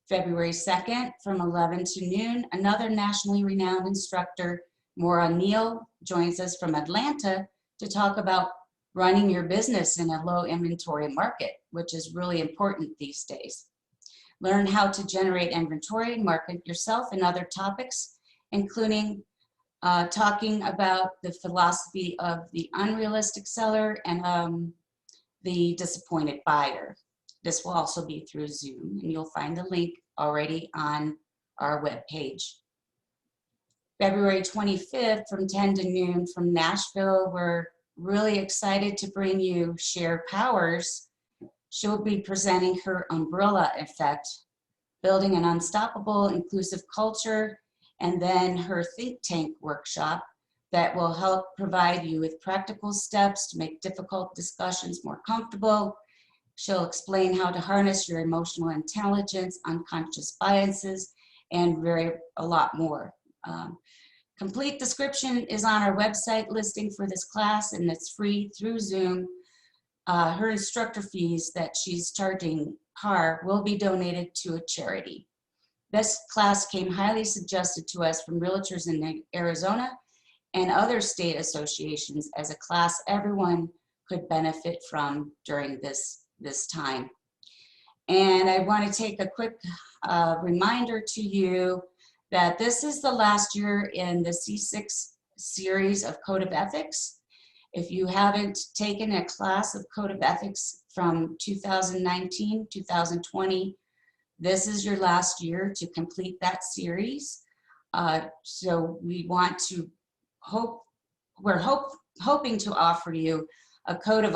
February 2nd from 11 to noon, another nationally renowned instructor, Maura Neal, joins us from Atlanta to talk about running your business in a low inventory market, which is really important these days. Learn how to generate inventory and market yourself, and other topics, including talking about the philosophy of the unrealistic seller and the disappointed buyer. This will also be through Zoom, and you'll find the link already on our webpage. February 25th from 10 to noon from Nashville, we're really excited to bring you Cher Powers. She'll be presenting her Umbrella Effect, building an unstoppable inclusive culture, and then her think tank workshop that will help provide you with practical steps to make difficult discussions more comfortable. She'll explain how to harness your emotional intelligence, unconscious biases, and a lot more. Complete description is on our website listing for this class, and it's free through Zoom. Her instructor fees that she's charging PAR will be donated to a charity. This class came highly suggested to us from realtors in Arizona and other state associations as a class everyone could benefit from during this time. And I want to take a quick reminder to you that this is the last year in the C6 series of Code of Ethics. If you haven't taken a class of Code of Ethics from 2019, 2020, this is your last year to complete that series. So we want to we're hoping to offer you a Code of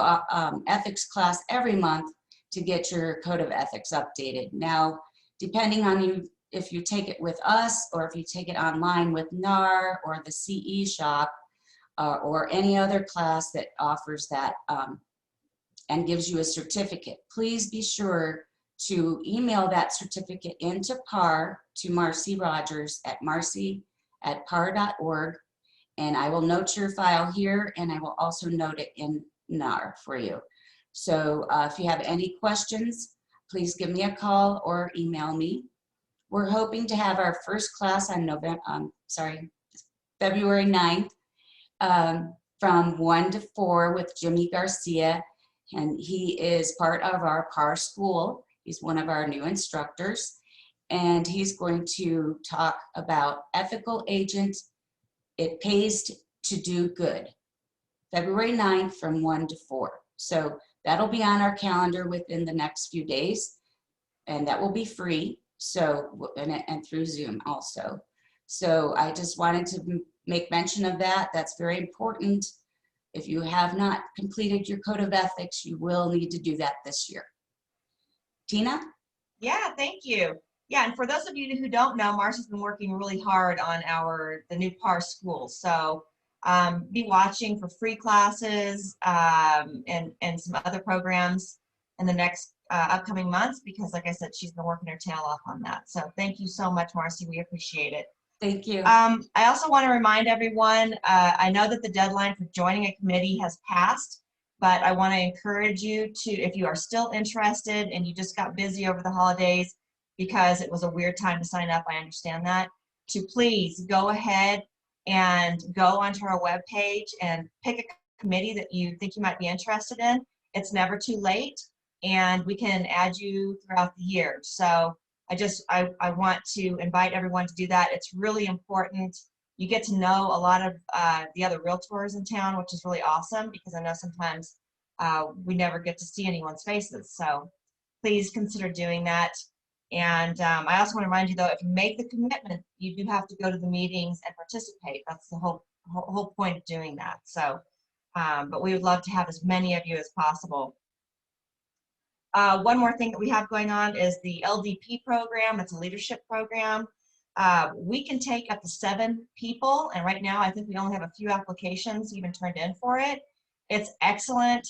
Ethics class every month to get your Code of Ethics updated. Now, depending on you, if you take it with us or if you take it online with NAR or the CE shop or any other class that offers that and gives you a certificate, please be sure to email that certificate into PAR to Marcy Rogers at marcy@par.org, and I will note your file here, and I will also note it in NAR for you. So if you have any questions, please give me a call or email me. We're hoping to have our first class on February 9th from 1 to 4 with Jimmy Garcia. And he is part of our PAR school. He's one of our new instructors. And he's going to talk about ethical agents. It pays to do good. February 9th from 1 to 4. So that'll be on our calendar within the next few days. And that will be free. So, and through Zoom also. So I just wanted to make mention of that. That's very important. If you have not completed your code of ethics, you will need to do that this year. Tina? Yeah, thank you. Yeah, and for those of you who don't know, Marcia's been working really hard on the new PAR school. So be watching for free classes and some other programs in the next upcoming months, because like I said, she's been working her tail off on that. So thank you so much, Marcia. We appreciate it. Thank you. I also want to remind everyone, I know that the deadline for joining a committee has passed, but I want to encourage you to, if you are still interested and you just got busy over the holidays because it was a weird time to sign up, I understand that, to please go ahead and go onto our webpage and pick a committee that you think you might be interested in. It's never too late, and we can add you throughout the year. So I want to invite everyone to do that. It's really important. You get to know a lot of the other realtors in town, which is really awesome, because I know sometimes we never get to see anyone's faces. So please consider doing that. And I also want to remind you, though, if you make the commitment, you do have to go to the meetings and participate. That's the whole point of doing that. So, but we would love to have as many of you as possible. One more thing that we have going on is the LDP program. It's a leadership program. We can take up to 7 people, and right now I think we only have a few applications even turned in for it. It's excellent.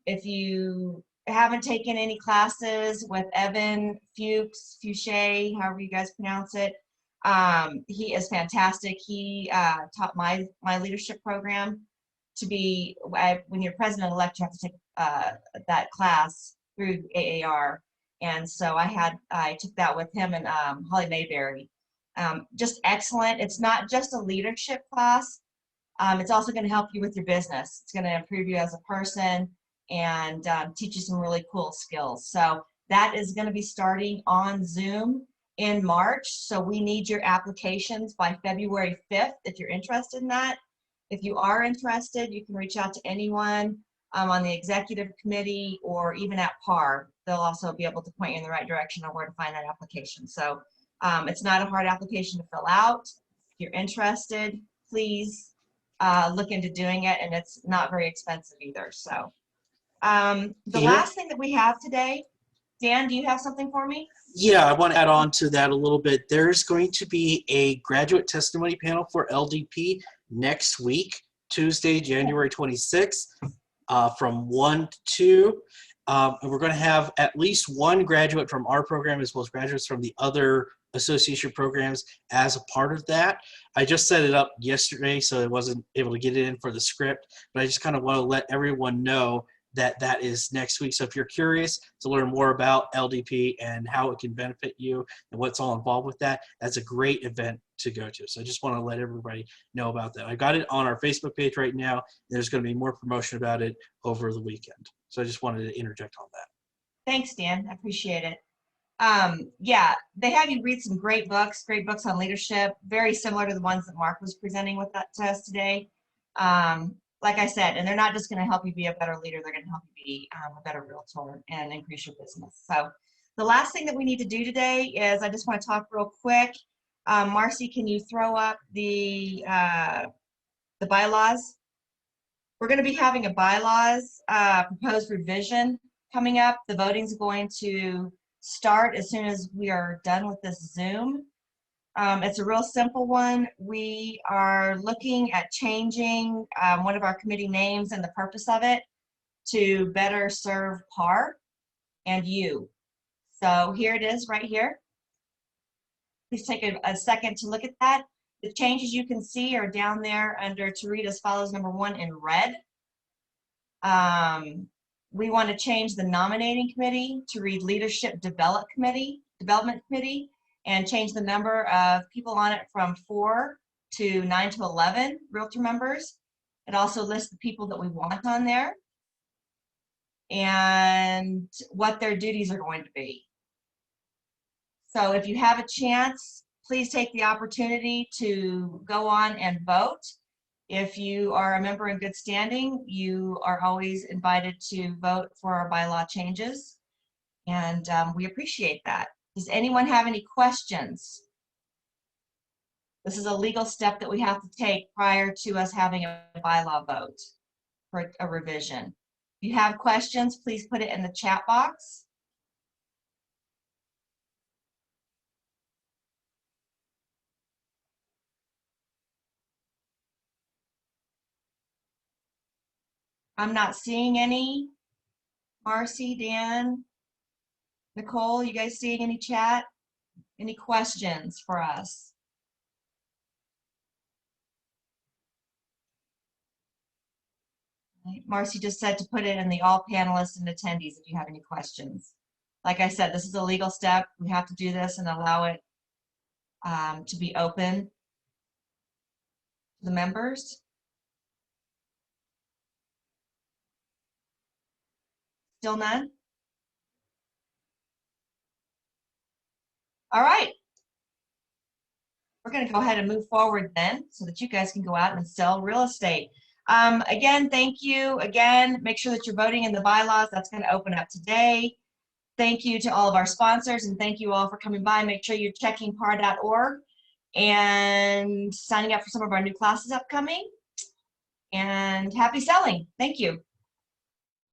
If you haven't taken any classes with Evan Fuchs, however you guys pronounce it, he is fantastic. He taught my leadership program. To be, when you're president-elect, you have to take that class through AAR. And so I took that with him and Holly Mayberry. Just excellent. It's not just a leadership class. It's also going to help you with your business. It's going to improve you as a person and teach you some really cool skills. So that is going to be starting on Zoom in March. So we need your applications by February 5th if you're interested in that. If you are interested, you can reach out to anyone on the executive committee or even at PAR. They'll also be able to point you in the right direction on where to find that application. So it's not a hard application to fill out. If you're interested, please look into doing it, and it's not very expensive either. So the last thing that we have today, Dan, do you have something for me? Yeah, I want to add on to that a little bit. There's going to be a graduate testimony panel for LDP next week, Tuesday, January 26th, from 1 to 2. And we're going to have at least one graduate from our program as well as graduates from the other association programs as a part of that. I just set it up yesterday, so I wasn't able to get it in for the script, but I just kind of want to let everyone know that that is next week. So if you're curious to learn more about LDP and how it can benefit you and what's all involved with that, that's a great event to go to. So I just want to let everybody know about that. I got it on our Facebook page right now. There's going to be more promotion about it over the weekend. So I just wanted to interject on that. Thanks, Dan. I appreciate it. Yeah, they have you read some great books on leadership, very similar to the ones that Mark was presenting with that to us today. Like I said, and they're not just going to help you be a better leader, they're going to help you be a better realtor and increase your business. So the last thing that we need to do today is I just want to talk real quick. Marcy, can you throw up the bylaws? We're going to be having a bylaws proposed revision coming up. The voting's going to start as soon as we are done with this Zoom. It's a real simple one. We are looking at changing one of our committee names and the purpose of it to better serve PAR and you. So here it is right here. Please take a second to look at that. The changes you can see are down there under to read as follows, number 1 in red. We want to change the nominating committee to read Leadership Develop Committee Development Committee and change the number of people on it from 4 to 9 to 11 realtor members. It also lists the people that we want on there and what their duties are going to be. So if you have a chance, please take the opportunity to go on and vote. If you are a member in good standing, you are always invited to vote for our bylaw changes. And we appreciate that. Does anyone have any questions? This is a legal step that we have to take prior to us having a bylaw vote for a revision. If you have questions, please put it in the chat box. I'm not seeing any. Marcy, Dan, Nicole, you guys seeing any chat? Any questions for us? Marcy just said to put it in the all panelists and attendees if you have any questions. Like I said, this is a legal step. We have to do this and allow it to be open to the members. Still none? All right. We're going to go ahead and move forward then so that you guys can go out and sell real estate. Again, thank you. Again, make sure that you're voting in the bylaws. That's going to open up today. Thank you to all of our sponsors and thank you all for coming by. Make sure you're checking par.org and signing up for some of our new classes upcoming. And happy selling. Thank you.